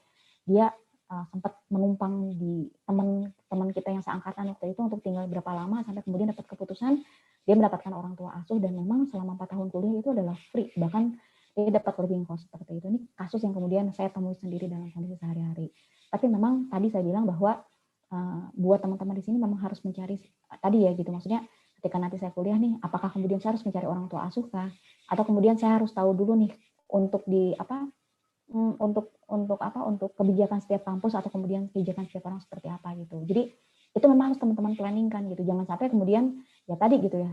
dia sempat menumpang di teman kita yang seangkatan waktu itu untuk tinggal berapa lama sampai kemudian dapat keputusan dia mendapatkan orang tua asuh, dan memang selama 4 tahun kuliah itu adalah free, bahkan dia dapat living cost seperti itu. Ini kasus yang kemudian saya temui sendiri dalam kondisi sehari-hari. Tapi memang tadi saya bilang bahwa buat teman-teman di sini memang harus mencari tadi ya gitu, maksudnya ketika nanti saya kuliah nih, apakah kemudian saya harus mencari orang tua asuh kah? Atau kemudian saya harus tahu dulu nih untuk untuk kebijakan setiap kampus atau kemudian kebijakan setiap orang seperti apa gitu. Jadi itu memang harus teman-teman planningkan gitu. Jangan sampai kemudian ya tadi gitu ya,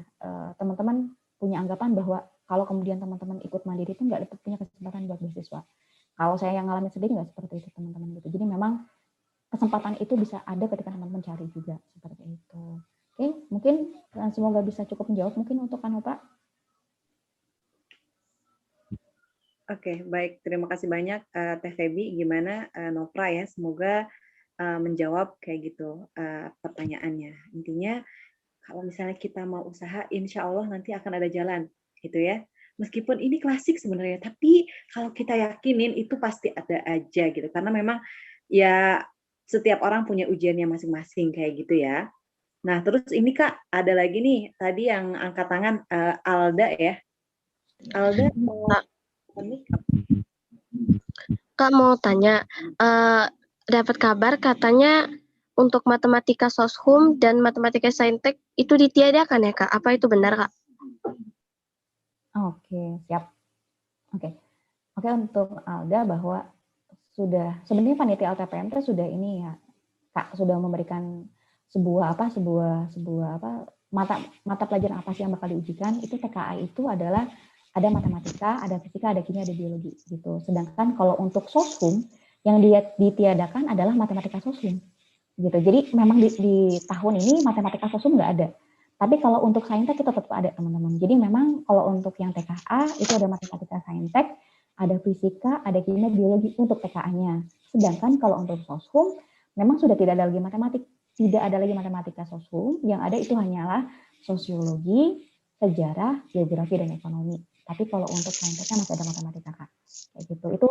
teman-teman punya anggapan bahwa kalau kemudian teman-teman ikut mandiri itu nggak dapat punya kesempatan buat beasiswa. Kalau saya yang ngalamin sendiri nggak seperti itu teman-teman gitu. Jadi memang kesempatan itu bisa ada ketika teman-teman cari juga seperti itu. Oke, mungkin semoga bisa cukup menjawab mungkin untuk Kanopa. Oke, baik. Terima kasih banyak Teh Febi. Gimana Nopra ya? Semoga menjawab kayak gitu pertanyaannya. Intinya kalau misalnya kita mau usaha, insya Allah nanti akan ada jalan, gitu ya. Meskipun ini klasik sebenarnya, tapi kalau kita yakinin itu pasti ada aja gitu. Karena memang ya setiap orang punya ujiannya masing-masing kayak gitu ya. Nah, terus ini Kak, ada lagi nih tadi yang angkat tangan Alda ya. Alda Kak mau tanya, dapat kabar katanya untuk matematika soshum dan matematika saintek itu ditiadakan ya Kak? Apa itu benar Kak? Oke, siap. Oke, untuk Alda bahwa sudah sebenarnya panitia LTPM sudah ini ya Kak, sudah memberikan sebuah mata pelajaran apa sih yang bakal diujikan. Itu TKA itu adalah ada matematika, ada fisika, ada kimia, ada biologi gitu. Sedangkan kalau untuk soshum yang ditiadakan adalah matematika soshum gitu. Jadi memang di tahun ini matematika soshum nggak ada. Tapi kalau untuk saintek itu tetap ada teman-teman. Jadi memang kalau untuk yang TKA itu ada matematika saintek, ada fisika, ada kimia, biologi untuk TKA-nya. Sedangkan kalau untuk soshum memang sudah tidak ada lagi matematika soshum, yang ada itu hanyalah sosiologi, sejarah, geografi, dan ekonomi. Tapi kalau untuk sainteknya masih ada matematika Kak. Kayak gitu. Itu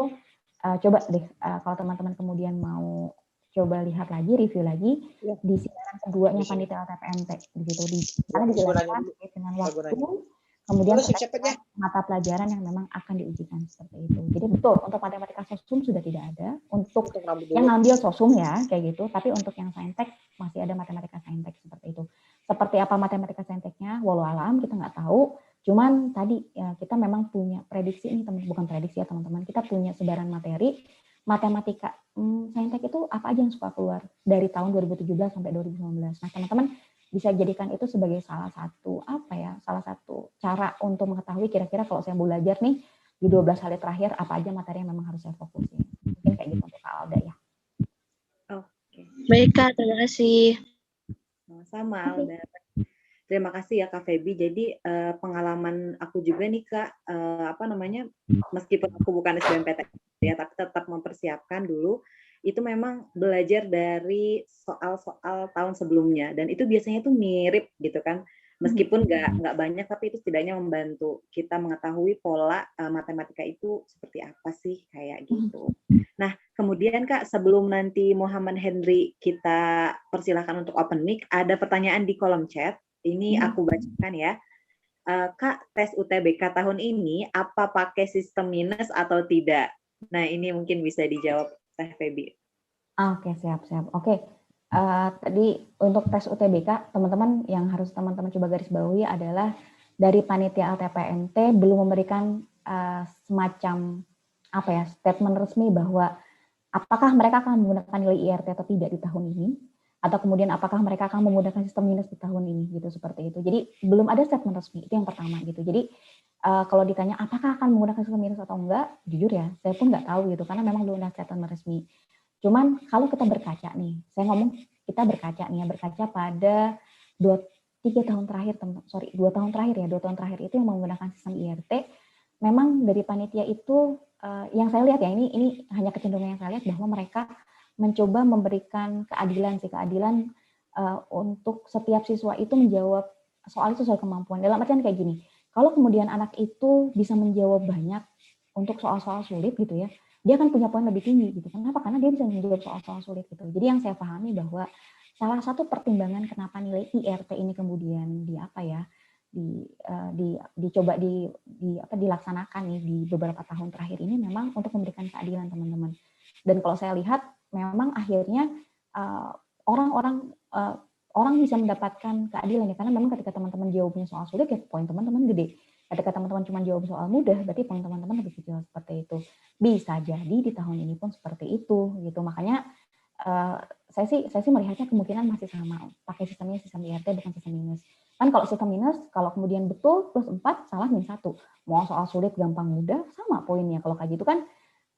coba deh kalau teman-teman kemudian mau coba lihat lagi, review lagi di siaran keduanya panitia LTPMT gitu. Karena dijelaskan dengan waktu, kemudian mata pelajaran yang memang akan diujikan seperti itu. Jadi betul untuk matematika soshum sudah tidak ada. Untuk yang ngambil soshum ya kayak gitu. Tapi untuk yang saintek masih ada matematika saintek seperti itu. Seperti apa matematika sainteknya, walau alam kita nggak tahu. Cuman tadi ya, kita memang punya prediksi ini, bukan prediksi ya teman-teman. Kita punya sebaran materi matematika saintek itu apa aja yang suka keluar dari tahun 2017 sampai 2019. Nah teman-teman bisa jadikan itu sebagai salah satu cara untuk mengetahui kira-kira kalau saya mau belajar nih di 12 hari terakhir apa aja materi yang memang harus saya fokusin. Mungkin kayak gitu untuk Kak Alda ya. Oke. Baik Kak, terima kasih. Sama Alda. Terima kasih ya Kak Febi. Jadi pengalaman aku juga nih Kak, meskipun aku bukan SBMPTN ya, tapi tetap mempersiapkan dulu. Itu memang belajar dari soal-soal tahun sebelumnya, dan itu biasanya tuh mirip gitu kan. Meskipun nggak banyak, tapi itu setidaknya membantu kita mengetahui pola matematika itu seperti apa sih kayak gitu. Nah, kemudian Kak, sebelum nanti Muhammad Henry kita persilahkan untuk open mic, ada pertanyaan di kolom chat. Ini aku bacakan ya. Kak, tes UTBK tahun ini apa pakai sistem minus atau tidak? Nah, ini mungkin bisa dijawab Teh Febi. Oke, siap. Oke. Tadi untuk tes UTBK, teman-teman yang harus teman-teman coba garis bawahi adalah dari panitia LTPMT belum memberikan semacam statement resmi bahwa apakah mereka akan menggunakan nilai IRT atau tidak di tahun ini, atau kemudian apakah mereka akan menggunakan sistem minus di tahun ini gitu, seperti itu. Jadi belum ada statement resmi, itu yang pertama gitu. Jadi kalau ditanya apakah akan menggunakan sistem minus atau enggak, jujur ya saya pun nggak tahu gitu, karena memang belum ada statement resmi. Cuman kalau kita berkaca nih, saya ngomong kita berkaca pada 2 tahun terakhir itu yang menggunakan sistem IRT, memang dari panitia itu yang saya lihat ya, ini hanya kecenderungan yang saya lihat bahwa mereka mencoba memberikan keadilan untuk setiap siswa itu menjawab soal itu sesuai kemampuan. Dalam artian kayak gini, kalau kemudian anak itu bisa menjawab banyak untuk soal-soal sulit gitu ya, dia akan punya poin lebih tinggi gitu. Kenapa? Karena dia bisa menjawab soal-soal sulit gitu. Jadi yang saya pahami bahwa salah satu pertimbangan kenapa nilai IRT ini kemudian dicoba dilaksanakan nih di beberapa tahun terakhir ini memang untuk memberikan keadilan teman-teman. Dan kalau saya lihat memang akhirnya orang-orang orang bisa mendapatkan keadilan ya, karena memang ketika teman-teman jawabnya soal sulit ya poin teman-teman gede. Ketika teman-teman cuma jawab soal mudah, berarti poin teman-teman lebih kecil seperti itu. Bisa jadi di tahun ini pun seperti itu gitu. Makanya saya sih melihatnya kemungkinan masih sama, pakai sistemnya sistem IRT bukan sistem minus. Kan kalau sistem minus, kalau kemudian betul plus 4, salah minus 1. Mau soal sulit, gampang, mudah, sama poinnya. Kalau kayak gitu kan,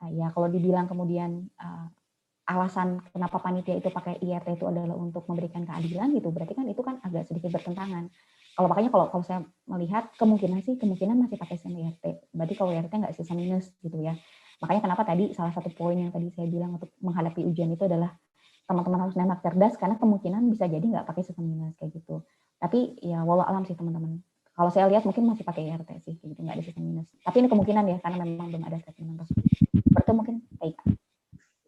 ya kalau dibilang kemudian alasan kenapa panitia itu pakai IRT itu adalah untuk memberikan keadilan gitu, berarti kan itu kan agak sedikit bertentangan. Kalau makanya kalau saya melihat kemungkinan masih pakai sistem IRT. Berarti kalau IRT nggak sistem minus gitu ya. Makanya kenapa tadi salah satu poin yang tadi saya bilang untuk menghadapi ujian itu adalah teman-teman harus nembak cerdas, karena kemungkinan bisa jadi nggak pakai sistem minus kayak gitu. Tapi ya walau alam sih teman-teman. Kalau saya lihat mungkin masih pakai IRT sih, gitu, nggak ada sistem minus. Tapi ini kemungkinan ya, karena memang belum ada statement resmi. Berarti mungkin baik.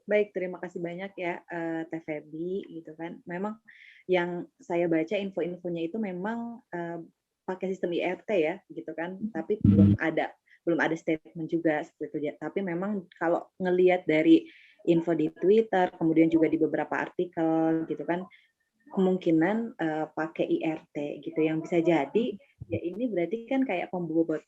Baik, terima kasih banyak ya Teh Febi gitu kan. Memang yang saya baca info-infonya itu memang pakai sistem IRT ya gitu kan, tapi belum ada statement juga seperti itu. Tapi memang kalau ngelihat dari info di Twitter, kemudian juga di beberapa artikel gitu kan, kemungkinan pakai IRT gitu, yang bisa jadi ya ini berarti kan kayak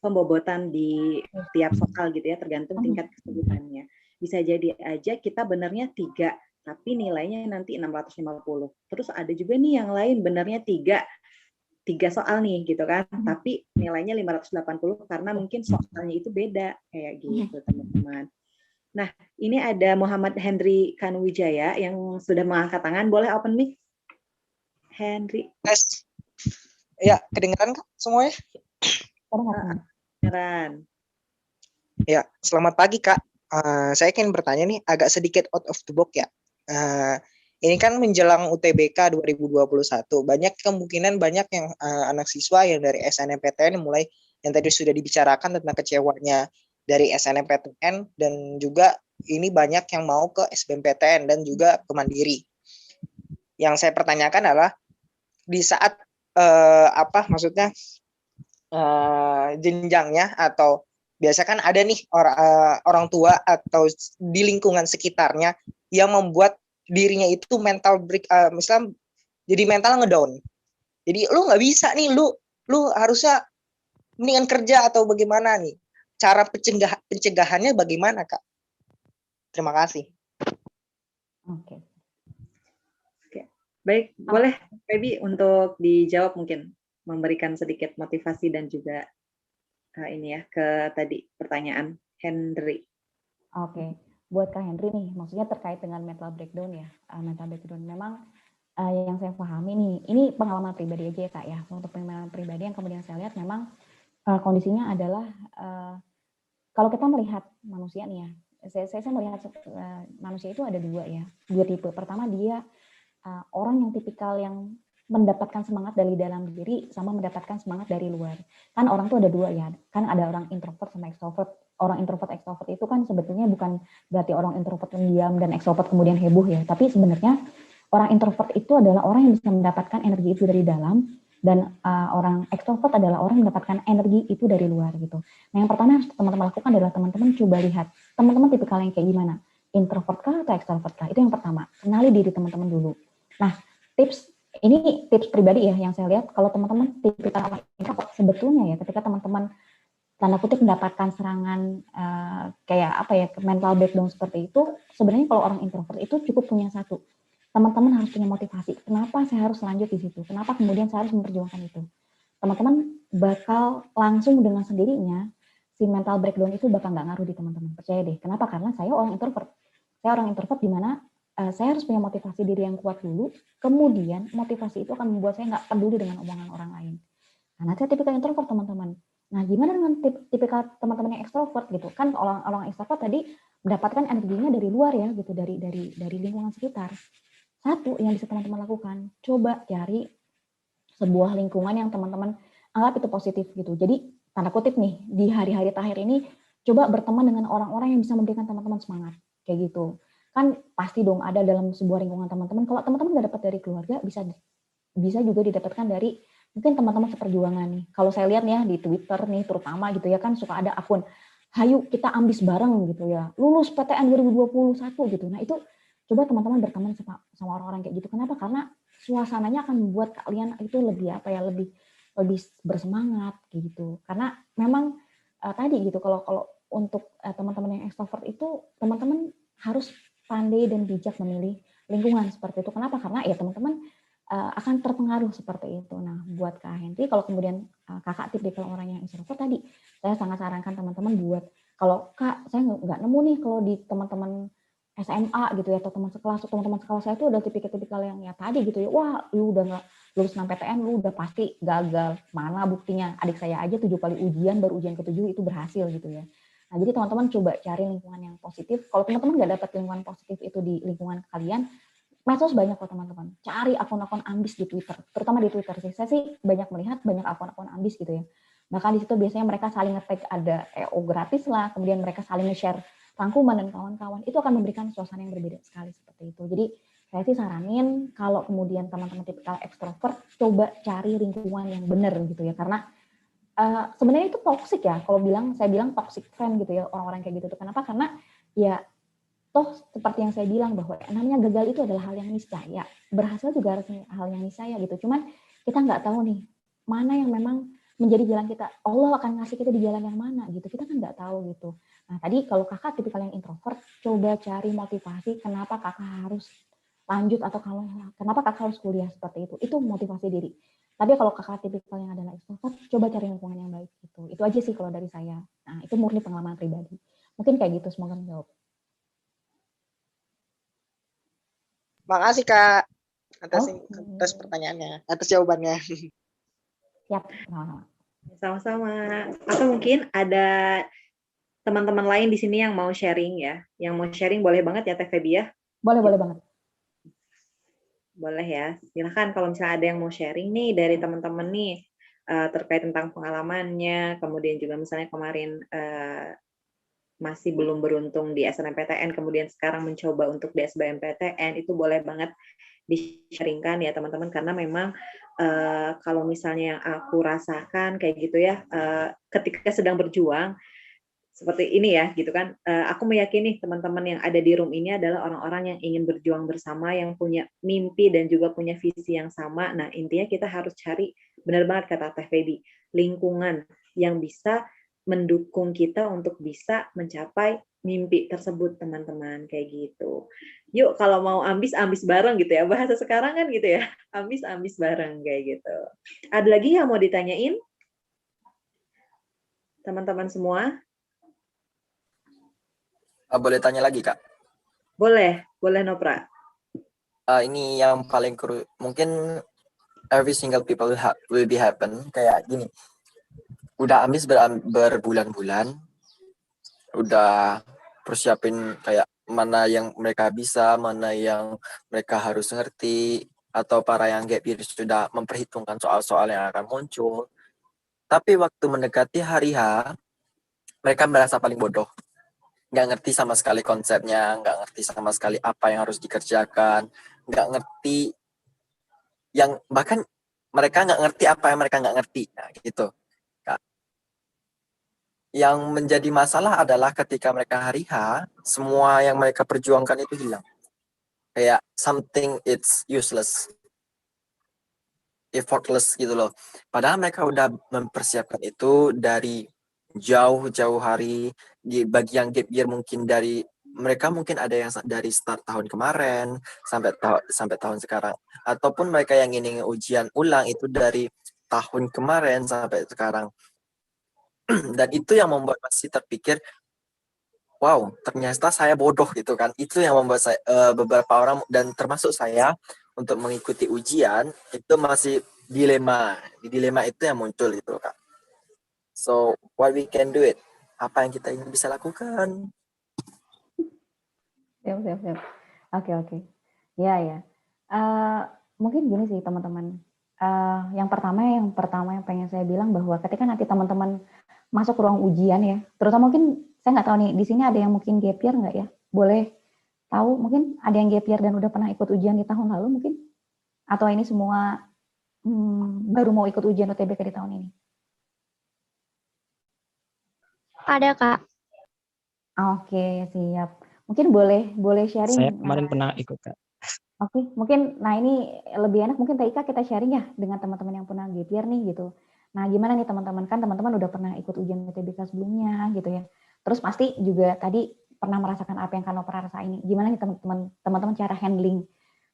pembobotan di tiap soal gitu ya, tergantung tingkat kesulitannya. Bisa jadi aja kita benernya 3, tapi nilainya nanti 650. Terus ada juga nih yang lain benernya 3 soal nih gitu kan, tapi nilainya 580 karena mungkin soalnya itu beda kayak gitu teman-teman. Nah, ini ada Muhammad Henry Kanuwijaya yang sudah mengangkat tangan. Boleh open mic? Henry. Tes. Ya, kedengeran Kak semuanya? Kedengeran. Ya, selamat pagi Kak. Saya ingin bertanya nih, agak sedikit out of the box ya. Ini kan menjelang UTBK 2021, banyak yang anak siswa yang dari SNMPTN mulai yang tadi sudah dibicarakan tentang kecewanya dari SNMPTN, dan juga ini banyak yang mau ke SBMPTN dan juga ke Mandiri. Yang saya pertanyakan adalah di saat jenjangnya, atau biasa kan ada nih orang tua atau di lingkungan sekitarnya yang membuat dirinya itu mental break, misalnya jadi mental ngedown. Jadi lu nggak bisa nih, lu harusnya mendingan kerja atau bagaimana nih? Cara pencegahannya bagaimana Kak? Terima kasih. Oke. Baik, boleh Febi untuk dijawab, mungkin memberikan sedikit motivasi dan juga ini ya ke tadi pertanyaan Henry. Oke, buat Kak Henry nih, maksudnya terkait dengan mental breakdown ya, mental breakdown. Memang yang saya pahami nih, ini pengalaman pribadi aja ya Kak ya. Untuk pengalaman pribadi yang kemudian saya lihat memang kondisinya adalah kalau kita melihat manusia nih ya, saya melihat manusia itu ada dua tipe. Pertama dia orang yang tipikal yang mendapatkan semangat dari dalam diri sama mendapatkan semangat dari luar. Kan orang tuh ada dua ya, kan ada orang introvert sama extrovert. Orang introvert extrovert itu kan sebetulnya bukan berarti orang introvert pendiam dan extrovert kemudian heboh ya, tapi sebenarnya orang introvert itu adalah orang yang bisa mendapatkan energi itu dari dalam, dan orang extrovert adalah orang yang mendapatkan energi itu dari luar gitu. Nah yang pertama yang harus teman-teman lakukan adalah teman-teman coba lihat, teman-teman tipikal yang kayak gimana, introvert kah atau extrovert kah? Itu yang pertama, kenali diri teman-teman dulu. Nah ini tips pribadi ya yang saya lihat, kalau teman-teman tipikal orang introvert, sebetulnya ya ketika teman-teman tanda kutip mendapatkan serangan kayak mental breakdown seperti itu, sebenarnya kalau orang introvert itu cukup punya satu, teman-teman harus punya motivasi. Kenapa saya harus lanjut di situ? Kenapa kemudian saya harus memperjuangkan itu? Teman-teman bakal langsung dengan sendirinya si mental breakdown itu bakal nggak ngaruh di teman-teman. Percaya deh. Kenapa? Karena saya orang introvert. Saya orang introvert di mana saya harus punya motivasi diri yang kuat dulu. Kemudian motivasi itu akan membuat saya nggak peduli dengan omongan orang lain. Karena saya tipikal introvert teman-teman. Nah, gimana dengan tipikal teman-teman yang ekstrovert gitu? Kan orang ekstrovert tadi mendapatkan energinya dari luar ya gitu, dari lingkungan sekitar. Satu yang bisa teman-teman lakukan, coba cari sebuah lingkungan yang teman-teman anggap itu positif gitu. Jadi tanda kutip nih, di hari-hari terakhir ini coba berteman dengan orang-orang yang bisa memberikan teman-teman semangat kayak gitu. Kan pasti dong ada dalam sebuah lingkungan teman-teman. Kalau teman-teman nggak dapat dari keluarga, bisa juga didapatkan dari mungkin teman-teman seperjuangan nih. Kalau saya lihat ya di Twitter nih terutama gitu ya, kan suka ada akun, hayu kita ambis bareng gitu ya, lulus PTN 2021 gitu. Nah itu coba teman-teman berteman sama orang-orang kayak gitu. Kenapa? Karena suasananya akan membuat kalian itu lebih apa ya, lebih bersemangat gitu. Karena memang tadi gitu, kalau untuk teman-teman yang ekstrovert itu, teman-teman harus pandai dan bijak memilih lingkungan seperti itu. Kenapa? Karena ya teman-teman akan terpengaruh seperti itu. Nah, buat Kak Henry, kalau kemudian Kakak tipikal orang yang introvert tadi, saya sangat sarankan teman-teman buat, kalau Kak, saya nggak nemu nih kalau di teman-teman SMA gitu ya, atau teman-teman sekolah saya itu udah tipikal yang ya tadi gitu ya, wah lu udah nggak lulus 6 PTN, lu udah pasti gagal. Mana buktinya? Adik saya aja 7 kali ujian, baru ujian ke-7 itu berhasil gitu ya. Nah, jadi teman-teman coba cari lingkungan yang positif. Kalau teman-teman nggak dapat lingkungan positif itu di lingkungan kalian, medsos banyak kok teman-teman. Cari akun-akun ambis di Twitter, terutama di Twitter sih. Saya sih banyak melihat banyak akun-akun ambis gitu ya. Bahkan di situ biasanya mereka saling nge-tag ada EO gratis lah, kemudian mereka saling nge-share rangkuman dan kawan-kawan. Itu akan memberikan suasana yang berbeda sekali seperti itu. Jadi saya sih saranin kalau kemudian teman-teman tipikal ekstrovert, coba cari lingkungan yang benar gitu ya. Karena sebenarnya itu toxic ya. Kalau saya bilang toxic friend gitu ya, orang-orang kayak gitu tuh. Kenapa? Karena ya toh seperti yang saya bilang bahwa namanya gagal itu adalah hal yang niscaya, berhasil juga harus hal yang niscaya gitu. Cuman kita nggak tahu nih mana yang memang menjadi jalan kita. Allah akan ngasih kita di jalan yang mana gitu. Kita kan nggak tahu gitu. Nah tadi kalau kakak tipikal yang introvert, coba cari motivasi kenapa kakak harus lanjut atau kenapa kakak harus kuliah seperti itu. Itu motivasi diri. Tapi kalau kakak tipikal yang adalah extrovert, coba cari lingkungan yang baik gitu. Itu aja sih kalau dari saya. Nah itu murni pengalaman pribadi. Mungkin kayak gitu. Semoga menjawab. Makasih Kak atas Oke. pertanyaannya, atas jawabannya. Siap, sama-sama. Sama-sama. Atau mungkin ada teman-teman lain di sini yang mau sharing ya. Yang mau sharing boleh banget ya Teh Febi ya. Boleh banget. Boleh ya. Silakan kalau misalnya ada yang mau sharing nih dari teman-teman nih terkait tentang pengalamannya, kemudian juga misalnya kemarin masih belum beruntung di SNMPTN, kemudian sekarang mencoba untuk di SBMPTN, itu boleh banget di-sharingkan ya teman-teman, karena memang kalau misalnya yang aku rasakan kayak gitu ya, ketika sedang berjuang, seperti ini ya, gitu kan, aku meyakini teman-teman yang ada di room ini adalah orang-orang yang ingin berjuang bersama, yang punya mimpi dan juga punya visi yang sama. Nah, intinya kita harus cari, benar banget kata Teh Feby, lingkungan yang bisa mendukung kita untuk bisa mencapai mimpi tersebut, teman-teman, kayak gitu. Yuk, kalau mau ambis bareng gitu ya, bahasa sekarang kan gitu ya, ambis bareng kayak gitu. Ada lagi yang mau ditanyain? Teman-teman semua? Boleh tanya lagi, Kak? Boleh Nopra. Ini yang paling mungkin every single people will be happen kayak gini. Udah ambis berbulan-bulan, udah persiapin kayak mana yang mereka bisa, mana yang mereka harus ngerti, atau para yang gap year sudah memperhitungkan soal-soal yang akan muncul. Tapi waktu mendekati hari H, mereka merasa paling bodoh. Nggak ngerti sama sekali konsepnya, nggak ngerti sama sekali apa yang harus dikerjakan, nggak ngerti yang bahkan mereka nggak ngerti apa yang mereka nggak ngerti, nah, gitu. Yang menjadi masalah adalah ketika mereka hari H, semua yang mereka perjuangkan itu hilang. Kayak something it's useless, effortless gitu loh. Padahal mereka udah mempersiapkan itu dari jauh-jauh hari, bagi yang gap year mungkin dari mereka mungkin ada yang dari start tahun kemarin sampai tahun sekarang, ataupun mereka yang ingin ujian ulang itu dari tahun kemarin sampai sekarang. Dan itu yang membuat masih terpikir, wow, ternyata saya bodoh gitu kan. Itu yang membuat saya, beberapa orang dan termasuk saya untuk mengikuti ujian itu masih dilema. Di dilema itu yang muncul gitu Kak. So, what we can do it? Apa yang kita bisa lakukan? Siap. Oke. Ya. Mungkin gini sih teman-teman. Yang pertama yang pengen saya bilang bahwa ketika nanti teman-teman masuk ruang ujian ya, terutama mungkin saya nggak tahu nih di sini ada yang mungkin gap year nggak ya? Boleh tahu mungkin ada yang gap year dan udah pernah ikut ujian di tahun lalu mungkin? Atau ini semua baru mau ikut ujian UTBK di tahun ini? Ada Kak. Oke, siap. Mungkin boleh sharing. Saya kemarin pernah ikut, Kak. Oke, mungkin nah ini lebih enak mungkin Teh Ika kita sharing ya dengan teman-teman yang pernah gap year nih gitu. Nah, gimana nih teman-teman, kan teman-teman udah pernah ikut ujian UTBK sebelumnya gitu ya. Terus pasti juga tadi pernah merasakan apa yang Kano pernah rasain. Gimana nih teman-teman cara handling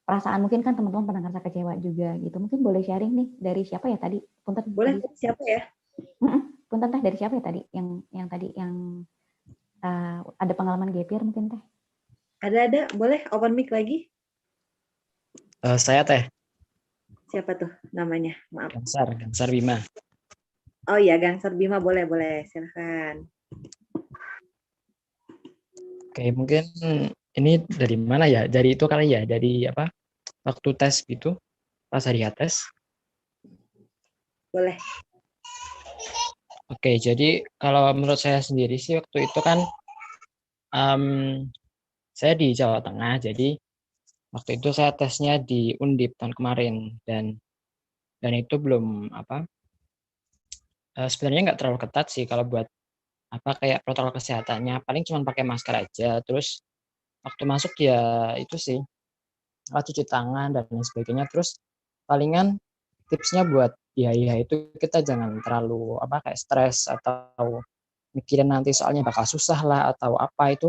perasaan, mungkin kan teman-teman pernah ngerasa kecewa juga gitu. Mungkin boleh sharing nih dari siapa ya tadi? Punten Boleh tadi. siapa ya? Punten Teh, dari siapa ya tadi? Yang tadi yang ada pengalaman gap year mungkin Teh. Ada, boleh open mic lagi? Saya Teh, Siapa tuh namanya? Maaf. Gansar Bima. Oh iya, Gangsar Bima, boleh, silahkan. Oke, mungkin ini dari mana ya? Dari itu kali ya, dari apa? Waktu tes gitu, pas hari tes. Boleh. Oke, jadi kalau menurut saya sendiri sih waktu itu kan saya di Jawa Tengah, jadi waktu itu saya tesnya di Undip tahun kemarin dan itu belum apa? Sebenarnya nggak terlalu ketat sih kalau buat apa kayak protokol kesehatannya, paling cuma pakai masker aja. Terus waktu masuk ya itu sih cuci tangan dan lain sebagainya. Terus palingan tipsnya buat ya itu kita jangan terlalu apa kayak stres atau mikirin nanti soalnya bakal susah lah atau apa itu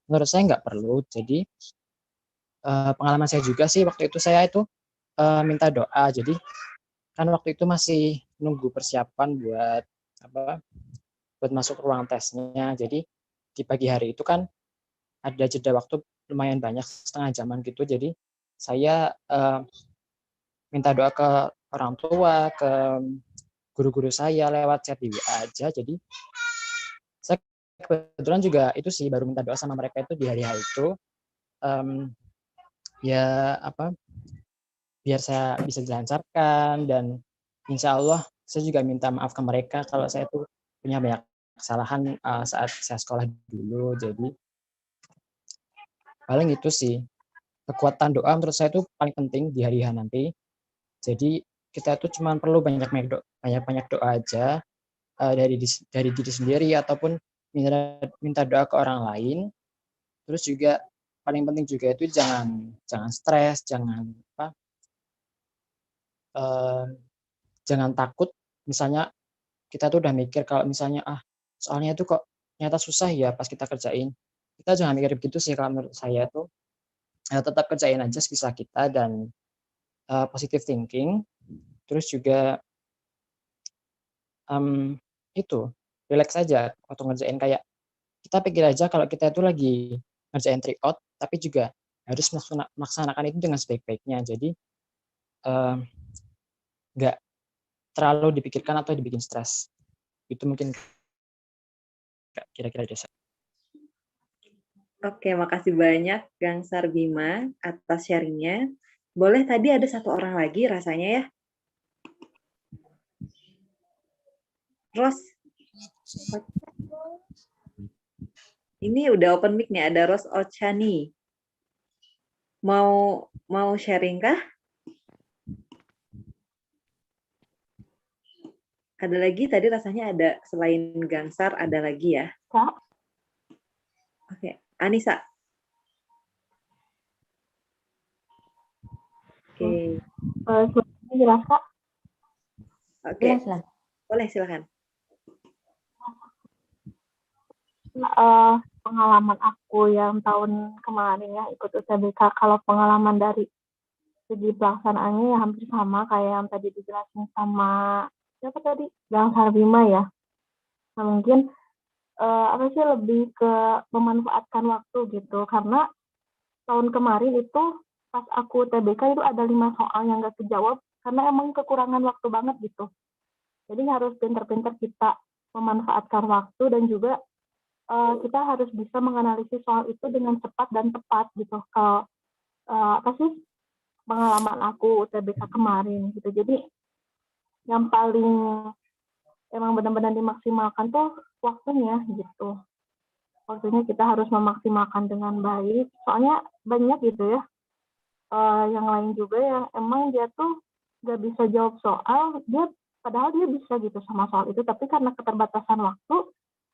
menurut saya nggak perlu. Jadi pengalaman saya juga sih waktu itu saya itu minta doa. Jadi kan waktu itu masih nunggu persiapan buat apa buat masuk ruang tesnya. Jadi di pagi hari itu kan ada jeda waktu lumayan banyak, setengah jaman gitu. Jadi saya minta doa ke orang tua, ke guru-guru saya lewat chat di WA aja. Jadi saya kebetulan juga itu sih baru minta doa sama mereka itu di hari-hari itu. Ya apa biar saya bisa dilancarkan dan insya Allah saya juga minta maaf ke mereka kalau saya tuh punya banyak kesalahan saat saya sekolah dulu. Jadi paling itu sih kekuatan doa menurut saya itu paling penting di hari H nanti. Jadi kita tuh cuma perlu banyak doa aja dari diri sendiri ataupun minta doa ke orang lain. Terus juga paling penting juga itu jangan stres, jangan takut. Misalnya kita tuh udah mikir kalau misalnya soalnya itu kok ternyata susah ya pas kita kerjain. Kita jangan mikir begitu sih kalau menurut saya tuh tetap kerjain aja sebisa kita dan positive thinking. Terus juga itu relax aja waktu ngerjain, kayak kita pikir aja kalau kita itu lagi ngerjain tryout tapi juga harus melaksanakan itu dengan sebaik-baiknya. Jadi nggak terlalu dipikirkan atau dibikin stres. Itu mungkin kira-kira desa. Oke, makasih banyak Gangsar Bima atas sharingnya. Boleh tadi ada satu orang lagi rasanya ya. Ros. Ini udah open mic nih, ada Ros Ochani. Mau sharing kah? Ada lagi tadi rasanya ada selain Gangsar ada lagi ya. Kak. Oke, Anissa. Oke. Jelas Kak? Oke. Jelas. Boleh silakan. Pengalaman aku yang tahun kemarin ya ikut UTBK, kalau pengalaman dari segi pelaksanaannya ya hampir sama kayak yang tadi dijelasin sama siapa tadi, Gangsar Bima ya. Nah mungkin apa sih lebih ke memanfaatkan waktu gitu, karena tahun kemarin itu pas aku UTBK itu ada 5 soal yang nggak kejawab karena emang kekurangan waktu banget gitu. Jadi harus pinter-pinter kita memanfaatkan waktu dan juga kita harus bisa menganalisis soal itu dengan cepat dan tepat gitu. Kalau apa sih pengalaman aku UTBK kemarin gitu. Jadi yang paling emang benar-benar dimaksimalkan tuh waktunya gitu. Waktunya kita harus memaksimalkan dengan baik. Soalnya banyak gitu ya yang lain juga yang emang dia tuh nggak bisa jawab soal, padahal dia bisa gitu sama soal itu, tapi karena keterbatasan waktu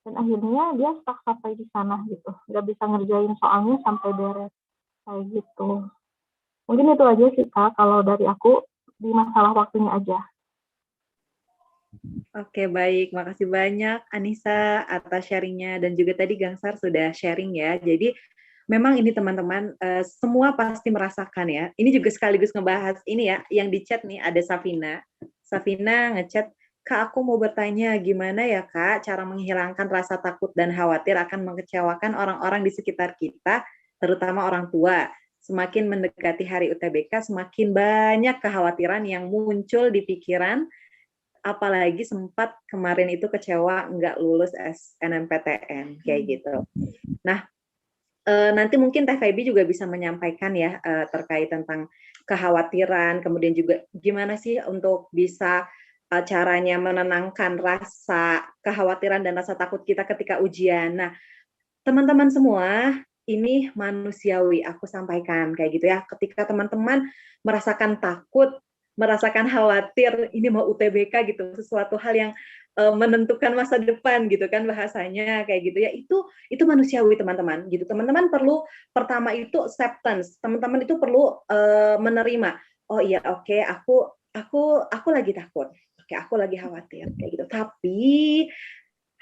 dan akhirnya dia stuck sampai di sana gitu, nggak bisa ngerjain soalnya sampai beres kayak gitu. Mungkin itu aja sih Kak kalau dari aku di masalah waktunya aja. Oke, baik. Makasih banyak Anissa atas sharingnya dan juga tadi Gangsar sudah sharing ya. Jadi memang ini teman-teman semua pasti merasakan ya. Ini juga sekaligus ngebahas ini ya, yang di chat nih ada Safina. Safina ngechat, Kak aku mau bertanya gimana ya Kak cara menghilangkan rasa takut dan khawatir akan mengecewakan orang-orang di sekitar kita, terutama orang tua. Semakin mendekati hari UTBK, semakin banyak kekhawatiran yang muncul di pikiran, apalagi sempat kemarin itu kecewa nggak lulus SNMPTN kayak gitu. Nah, nanti mungkin Teh Feby juga bisa menyampaikan ya terkait tentang kekhawatiran, kemudian juga gimana sih untuk bisa caranya menenangkan rasa kekhawatiran dan rasa takut kita ketika ujian. Nah, teman-teman semua, ini manusiawi, aku sampaikan kayak gitu ya. Ketika teman-teman merasakan takut, merasakan khawatir, ini mau UTBK gitu, sesuatu hal yang menentukan masa depan gitu kan bahasanya kayak gitu ya. Itu manusiawi teman-teman gitu. Teman-teman perlu pertama itu acceptance. Teman-teman itu perlu menerima. Oh iya, oke, aku lagi takut. Oke, aku lagi khawatir kayak gitu. Tapi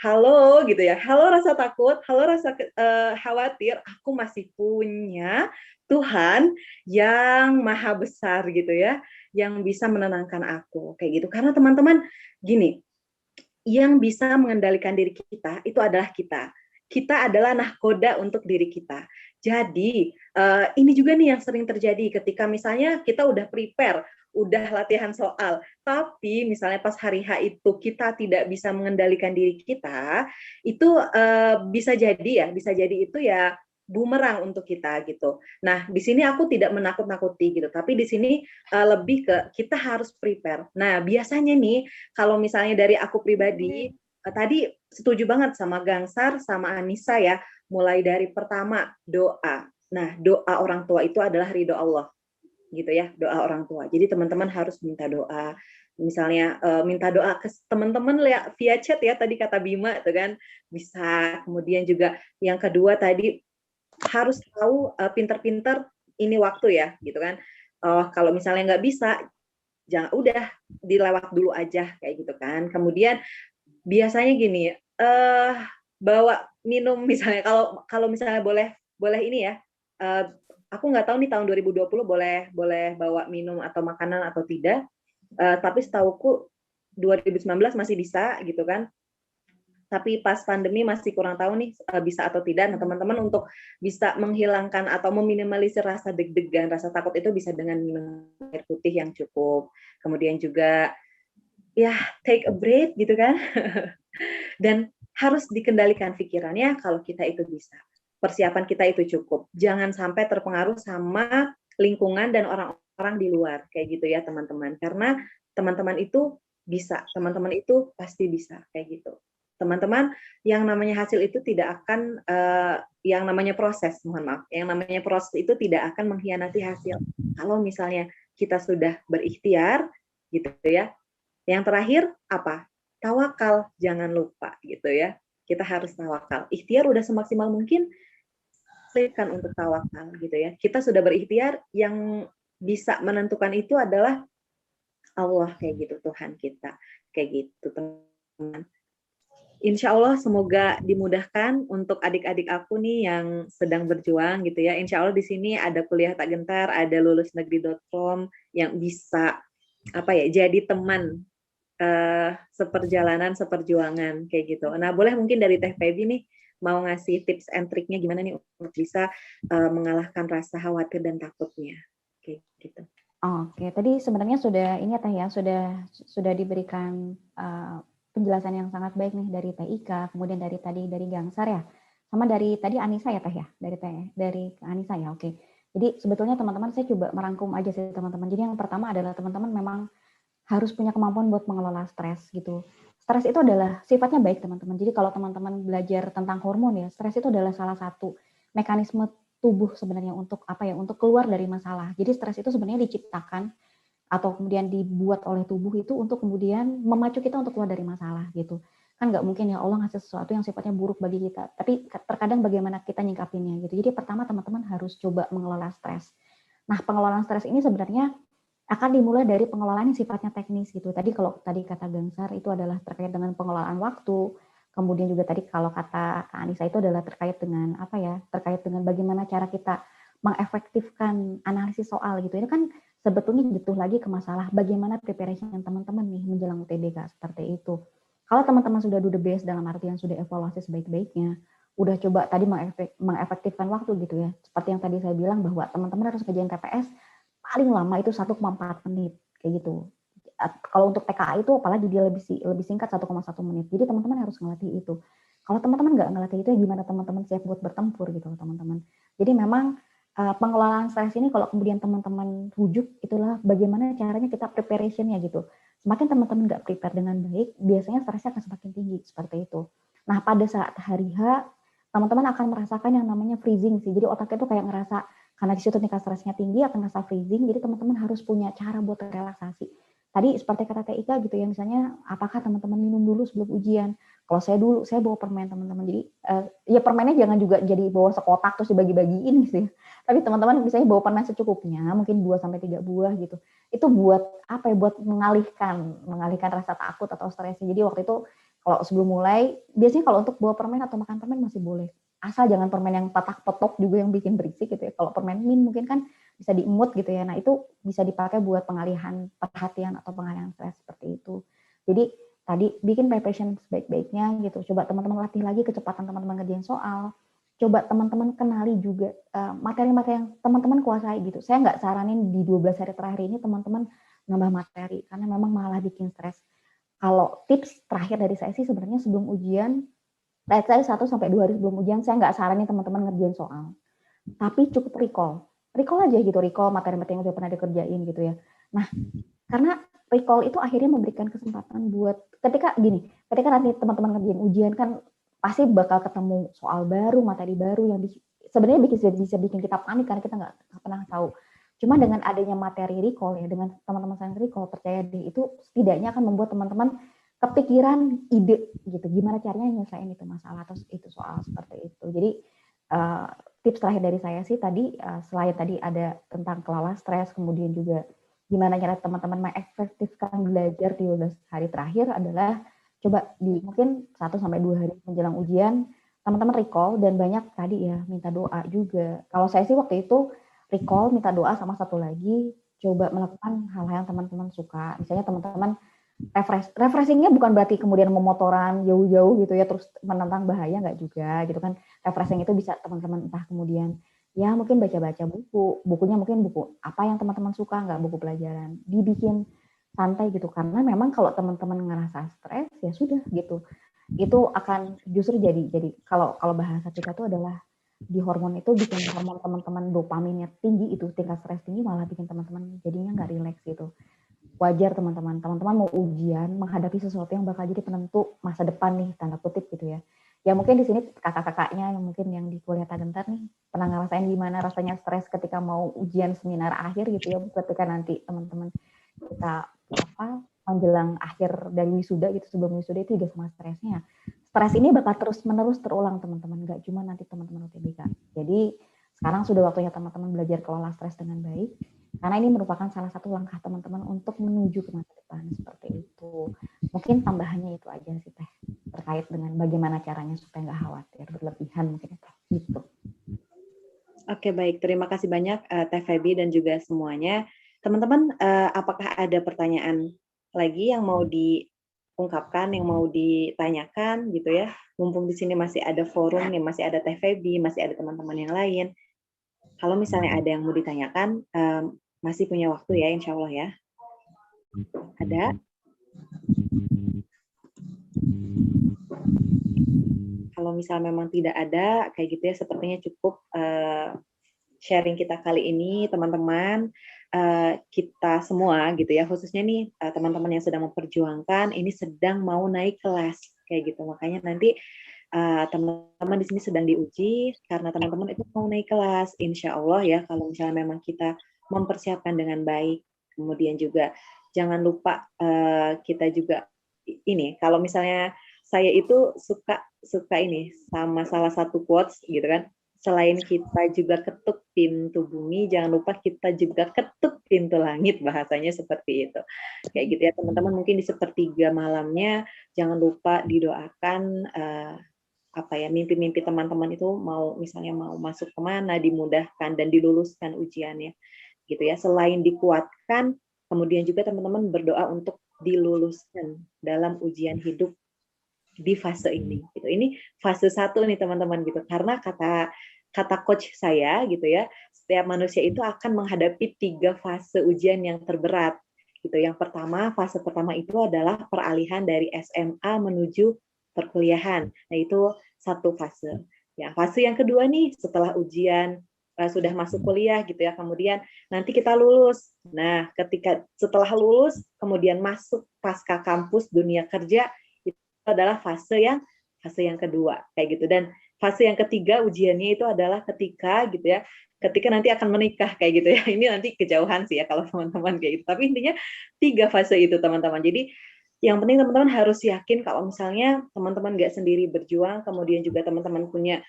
halo gitu ya, halo rasa takut, halo rasa khawatir, aku masih punya Tuhan yang maha besar gitu ya, yang bisa menenangkan aku kayak gitu. Karena teman-teman gini, yang bisa mengendalikan diri kita itu adalah kita. Kita adalah nahkoda untuk diri kita. Jadi ini juga nih yang sering terjadi ketika misalnya kita udah prepare, udah latihan soal, tapi misalnya pas hari H itu kita tidak bisa mengendalikan diri kita, itu bisa jadi itu ya bumerang untuk kita gitu. Nah, di sini aku tidak menakut-nakuti gitu, tapi di sini lebih ke kita harus prepare. Nah, biasanya nih kalau misalnya dari aku pribadi, tadi setuju banget sama Gangsar sama Anissa ya, mulai dari pertama doa. Nah, doa orang tua itu adalah ridho Allah gitu ya, doa orang tua. Jadi teman-teman harus minta doa. Misalnya minta doa ke teman-teman via chat ya, tadi kata Bima itu kan bisa. Kemudian juga yang kedua tadi harus tahu pinter-pinter ini waktu ya, gitu kan. Kalau misalnya nggak bisa, jangan udah dilewat dulu aja kayak gitu kan. Kemudian biasanya gini, bawa minum misalnya kalau misalnya boleh ini ya. Aku nggak tahu nih tahun 2020 boleh bawa minum atau makanan atau tidak. Tapi setauku 2019 masih bisa gitu kan. Tapi pas pandemi masih kurang tahu nih bisa atau tidak. Nah, teman-teman untuk bisa menghilangkan atau meminimalisir rasa deg-degan, rasa takut itu bisa dengan minum air putih yang cukup. Kemudian juga ya take a break gitu kan. Dan harus dikendalikan pikirannya kalau kita itu bisa. Persiapan kita itu cukup. Jangan sampai terpengaruh sama lingkungan dan orang-orang di luar kayak gitu ya teman-teman. Karena teman-teman itu bisa, teman-teman itu pasti bisa kayak gitu. Teman-teman, yang namanya hasil itu tidak akan yang namanya proses, mohon maaf. Yang namanya proses itu tidak akan mengkhianati hasil. Kalau misalnya kita sudah berikhtiar gitu ya. Yang terakhir apa? Tawakal, jangan lupa gitu ya. Kita harus tawakal. Ikhtiar udah semaksimal mungkin, silakan untuk tawakal gitu ya. Kita sudah berikhtiar, yang bisa menentukan itu adalah Allah kayak gitu, Tuhan kita kayak gitu teman. Insya Allah semoga dimudahkan untuk adik-adik aku nih yang sedang berjuang gitu ya. Insya Allah di sini ada kuliah tak gentar, ada lulusnegeri.com yang bisa jadi teman seperjalanan, seperjuangan kayak gitu. Nah, boleh mungkin dari Teh Feby nih mau ngasih tips and triknya gimana nih untuk bisa mengalahkan rasa khawatir dan takutnya kayak gitu. Oke, tadi sebenarnya sudah ini ya Teh ya, sudah diberikan penjelasan yang sangat baik nih dari Teh Ika, kemudian dari Gangsar ya, sama dari tadi Anissa ya Teh ya, dari Anissa ya. Oke. Jadi sebetulnya teman-teman saya coba merangkum aja sih teman-teman. Jadi yang pertama adalah teman-teman memang harus punya kemampuan buat mengelola stres gitu. Stres itu adalah sifatnya baik teman-teman. Jadi kalau teman-teman belajar tentang hormon ya, stres itu adalah salah satu mekanisme tubuh sebenarnya untuk untuk keluar dari masalah. Jadi stres itu sebenarnya diciptakan atau kemudian dibuat oleh tubuh itu untuk kemudian memacu kita untuk keluar dari masalah gitu. kan nggak mungkin ya Allah ngasih sesuatu yang sifatnya buruk bagi kita. Tapi terkadang bagaimana kita nyingkapinnya gitu. Jadi pertama teman-teman harus coba mengelola stres. Nah, pengelolaan stres ini sebenarnya akan dimulai dari pengelolaan yang sifatnya teknis gitu. Tadi kalau tadi kata Gangsar itu adalah terkait dengan pengelolaan waktu. Kemudian juga tadi kalau kata Kak Anissa itu adalah terkait dengan apa ya? Terkait dengan bagaimana cara kita mengefektifkan analisis soal gitu. Ini kan sebetulnya jatuh lagi ke masalah bagaimana preparation teman-teman nih menjelang UTBK seperti itu. Kalau teman-teman sudah do the best dalam artian sudah evaluasi sebaik-baiknya, udah coba tadi mengefektifkan waktu gitu ya. Seperti yang tadi saya bilang bahwa teman-teman harus kerjain TPS paling lama itu 1,4 menit kayak gitu. Kalau untuk TKA itu apalagi dia lebih singkat 1,1 menit. Jadi teman-teman harus ngelatih itu. Kalau teman-teman nggak ngelatih itu, ya gimana teman-teman siap buat bertempur gitu teman-teman. Jadi memang pengelolaan stres ini kalau kemudian teman-teman rujuk itulah bagaimana caranya kita preparation-nya gitu. Semakin teman-teman nggak prepare dengan baik, biasanya stresnya akan semakin tinggi seperti itu. Nah pada saat hari H, teman-teman akan merasakan yang namanya freezing sih. Jadi otaknya tuh kayak ngerasa, karena di situ tingkat stresnya tinggi akan ngerasa freezing, jadi teman-teman harus punya cara buat relaksasi. Tadi seperti kata Teh Ika gitu ya, misalnya apakah teman-teman minum dulu sebelum ujian? Kalau saya bawa permen teman-teman. Jadi ya permennya jangan juga jadi bawa sekotak terus dibagi-bagiin sih. Tapi teman-teman misalnya bawa permen secukupnya, mungkin 2-3 buah gitu. Itu buat apa ya? Buat mengalihkan rasa takut atau stresnya. Jadi waktu itu kalau sebelum mulai, biasanya kalau untuk bawa permen atau makan permen masih boleh. Asal jangan permen yang petak-petok juga yang bikin berisik gitu ya. Kalau permen min mungkin kan bisa diemut gitu ya. Nah itu bisa dipakai buat pengalihan perhatian atau pengalihan stres seperti itu. Jadi tadi bikin preparation sebaik-baiknya gitu. Coba teman-teman latih lagi kecepatan teman-teman ngerjain soal. Coba teman-teman kenali juga materi-materi yang teman-teman kuasai gitu. Saya nggak saranin di 12 hari terakhir ini teman-teman nambah materi karena memang malah bikin stres. Kalau tips terakhir dari saya sih sebenarnya sebelum ujian, saya 1-2 hari sebelum ujian saya nggak saranin teman-teman ngerjain soal. Tapi cukup recall aja gitu, recall materi-materi yang udah pernah dikerjain gitu ya. Nah, karena recall itu akhirnya memberikan kesempatan buat ketika nanti teman-teman ngerjain ujian kan pasti bakal ketemu soal baru, materi baru yang sebenarnya bisa bikin kita panik karena kita nggak pernah tahu. Cuma dengan adanya materi recall ya, dengan teman-teman saya recall, percaya deh itu setidaknya akan membuat teman-teman kepikiran ide gitu, gimana caranya nyelesain itu masalah atau itu soal seperti itu. Jadi tips terakhir dari saya sih tadi selain tadi ada tentang kelola stres, kemudian juga gimana cara teman-teman mengefektifkan belajar di 12 hari terakhir adalah coba di mungkin 1-2 hari menjelang ujian teman-teman recall dan banyak tadi ya minta doa juga. Kalau saya sih waktu itu recall, minta doa sama satu lagi coba melakukan hal-hal yang teman-teman suka. Misalnya teman-teman refreshingnya bukan berarti kemudian memotoran jauh-jauh gitu ya terus menentang bahaya, nggak juga gitu kan. Refreshing itu bisa teman-teman entah kemudian ya mungkin baca-baca bukunya mungkin buku apa yang teman-teman suka, nggak buku pelajaran, dibikin santai gitu karena memang kalau teman-teman ngerasa stres ya sudah gitu itu akan justru jadi kalau bahasa kita tuh adalah di hormon itu bikin hormon teman-teman dopaminnya tinggi, itu tingkat stres tinggi malah bikin teman-teman jadinya nggak rileks gitu. Wajar teman-teman mau ujian menghadapi sesuatu yang bakal jadi penentu masa depan nih tanda kutip gitu ya. Ya mungkin di sini kakak-kakaknya yang mungkin yang di kuliah Tagentar nih pernah ngerasain gimana rasanya stres ketika mau ujian seminar akhir gitu ya, ketika nanti teman-teman kita menjelang akhir dari wisuda gitu, sebelum wisuda itu juga sama stresnya. Stres ini bakal terus-menerus terulang teman-teman, nggak cuma nanti teman-teman UTBK. Jadi sekarang sudah waktunya teman-teman belajar kelola stres dengan baik, karena ini merupakan salah satu langkah teman-teman untuk menuju ke masa depan seperti itu. Mungkin tambahannya itu aja sih Teh, terkait dengan bagaimana caranya supaya nggak khawatir berlebihan mungkin Teh, gitu. Oke, baik. Terima kasih banyak Teh Feby dan juga semuanya. Teman-teman, apakah ada pertanyaan lagi yang mau diungkapkan, yang mau ditanyakan gitu ya? Mumpung di sini masih ada forum nih, masih ada Teh Feby, masih ada teman-teman yang lain. Kalau misalnya ada yang mau ditanyakan, masih punya waktu ya, insya Allah ya. Ada? Kalau misalnya memang tidak ada, kayak gitu ya, sepertinya cukup sharing kita kali ini, teman-teman. Kita semua gitu ya, khususnya nih teman-teman yang sedang memperjuangkan, ini sedang mau naik kelas, kayak gitu. Makanya nanti teman-teman di sini sedang diuji, karena teman-teman itu mau naik kelas, insya Allah ya, kalau misalnya memang kita mempersiapkan dengan baik. Kemudian juga jangan lupa kita juga ini, kalau misalnya saya itu suka ini sama salah satu quotes gitu kan. Selain kita juga ketuk pintu bumi, jangan lupa kita juga ketuk pintu langit, bahasanya seperti itu. Kayak gitu ya teman-teman, mungkin di sepertiga malamnya jangan lupa didoakan mimpi-mimpi teman-teman itu misalnya mau masuk kemana, dimudahkan dan diluluskan ujiannya gitu ya. Selain dikuatkan, kemudian juga teman-teman berdoa untuk diluluskan dalam ujian hidup di fase ini gitu. Ini fase 1 nih teman-teman gitu. Karena kata coach saya gitu ya, setiap manusia itu akan menghadapi 3 fase ujian yang terberat gitu. Yang pertama, fase pertama itu adalah peralihan dari SMA menuju perkuliahan. Nah, itu satu fase. Ya, fase yang kedua nih setelah ujian sudah masuk kuliah gitu ya, kemudian nanti kita lulus. Nah, ketika setelah lulus kemudian masuk pasca kampus dunia kerja, adalah fase yang kedua kayak gitu. Dan fase yang ketiga ujiannya itu adalah ketika nanti akan menikah kayak gitu ya. Ini nanti kejauhan sih ya kalau teman-teman kayak gitu, tapi intinya 3 fase itu teman-teman. Jadi yang penting teman-teman harus yakin kalau misalnya teman-teman nggak sendiri berjuang, kemudian juga teman-teman punya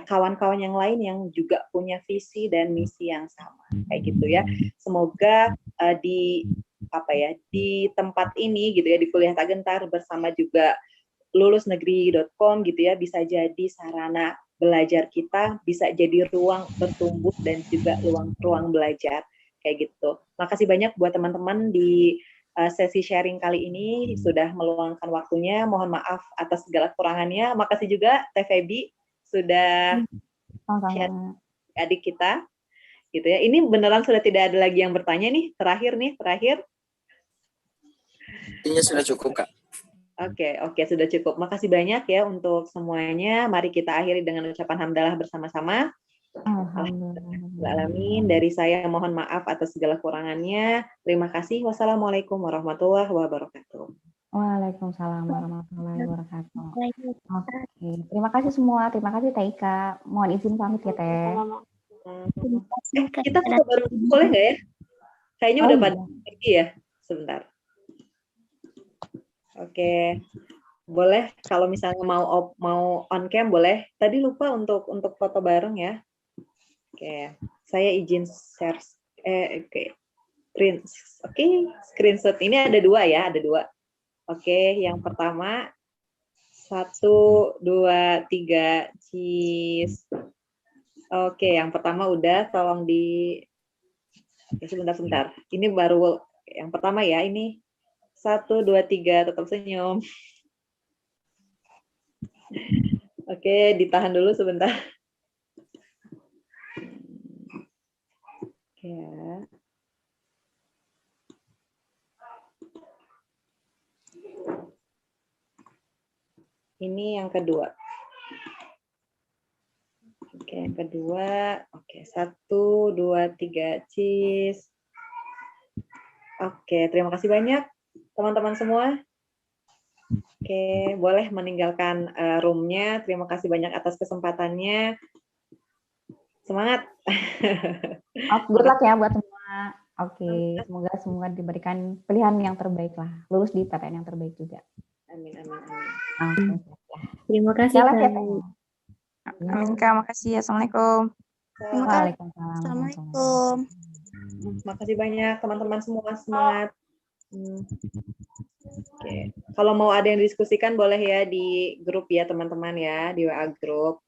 kawan-kawan yang lain yang juga punya visi dan misi yang sama kayak gitu ya. Semoga di tempat ini gitu ya, di Kuliah Tak Gentar bersama juga lulusnegeri.com gitu ya, bisa jadi sarana belajar kita, bisa jadi ruang bertumbuh dan juga ruang belajar kayak gitu. Makasih banyak buat teman-teman di sesi sharing kali ini sudah meluangkan waktunya. Mohon maaf atas segala kekurangannya. Makasih juga Teh Febi sudah share adik kita gitu ya. Ini beneran sudah tidak ada lagi yang bertanya nih. Terakhir. Intinya sudah cukup, Kak. Oke, sudah cukup. Makasih banyak ya untuk semuanya. Mari kita akhiri dengan ucapan hamdalah bersama-sama. Alhamdulillah. Dari saya mohon maaf atas segala kekurangannya. Terima kasih. Wassalamualaikum warahmatullahi wabarakatuh. Waalaikumsalam warahmatullahi wabarakatuh. Oke, terima kasih semua. Terima kasih Teh Ika. Mohon izin pamit ya Teh. Kita baru boleh nggak ya? Kayaknya udah pada pergi ya. Sebentar. Oke, boleh kalau misalnya mau on cam boleh. Tadi lupa untuk foto bareng ya. Oke, saya izin share. Screenshot ini ada 2 ya, ada 2. Oke, yang pertama 1, 2, 3, cheese. Oke, yang pertama udah, tolong sebentar. Ini baru yang pertama ya, ini 1, 2, 3, tetap senyum. Oke, ditahan dulu sebentar. Oke. Ini yang kedua. Oke, yang kedua. Oke, 1, 2, 3, cheese. Oke, terima kasih banyak teman-teman semua. Oke, boleh meninggalkan room-nya. Terima kasih banyak atas kesempatannya. Semangat. Good luck ya buat semua. Oke, semoga semua diberikan pilihan yang terbaik lah. Lulus di PTN yang terbaik juga. Amin. Terima kasih Kak. Amin Kak, makasih. Assalamualaikum. Waalaikumsalam. Assalamualaikum. Makasih banyak teman-teman semua, semangat. Oke. Kalau mau ada yang didiskusikan boleh ya di grup ya teman-teman ya, di WA grup.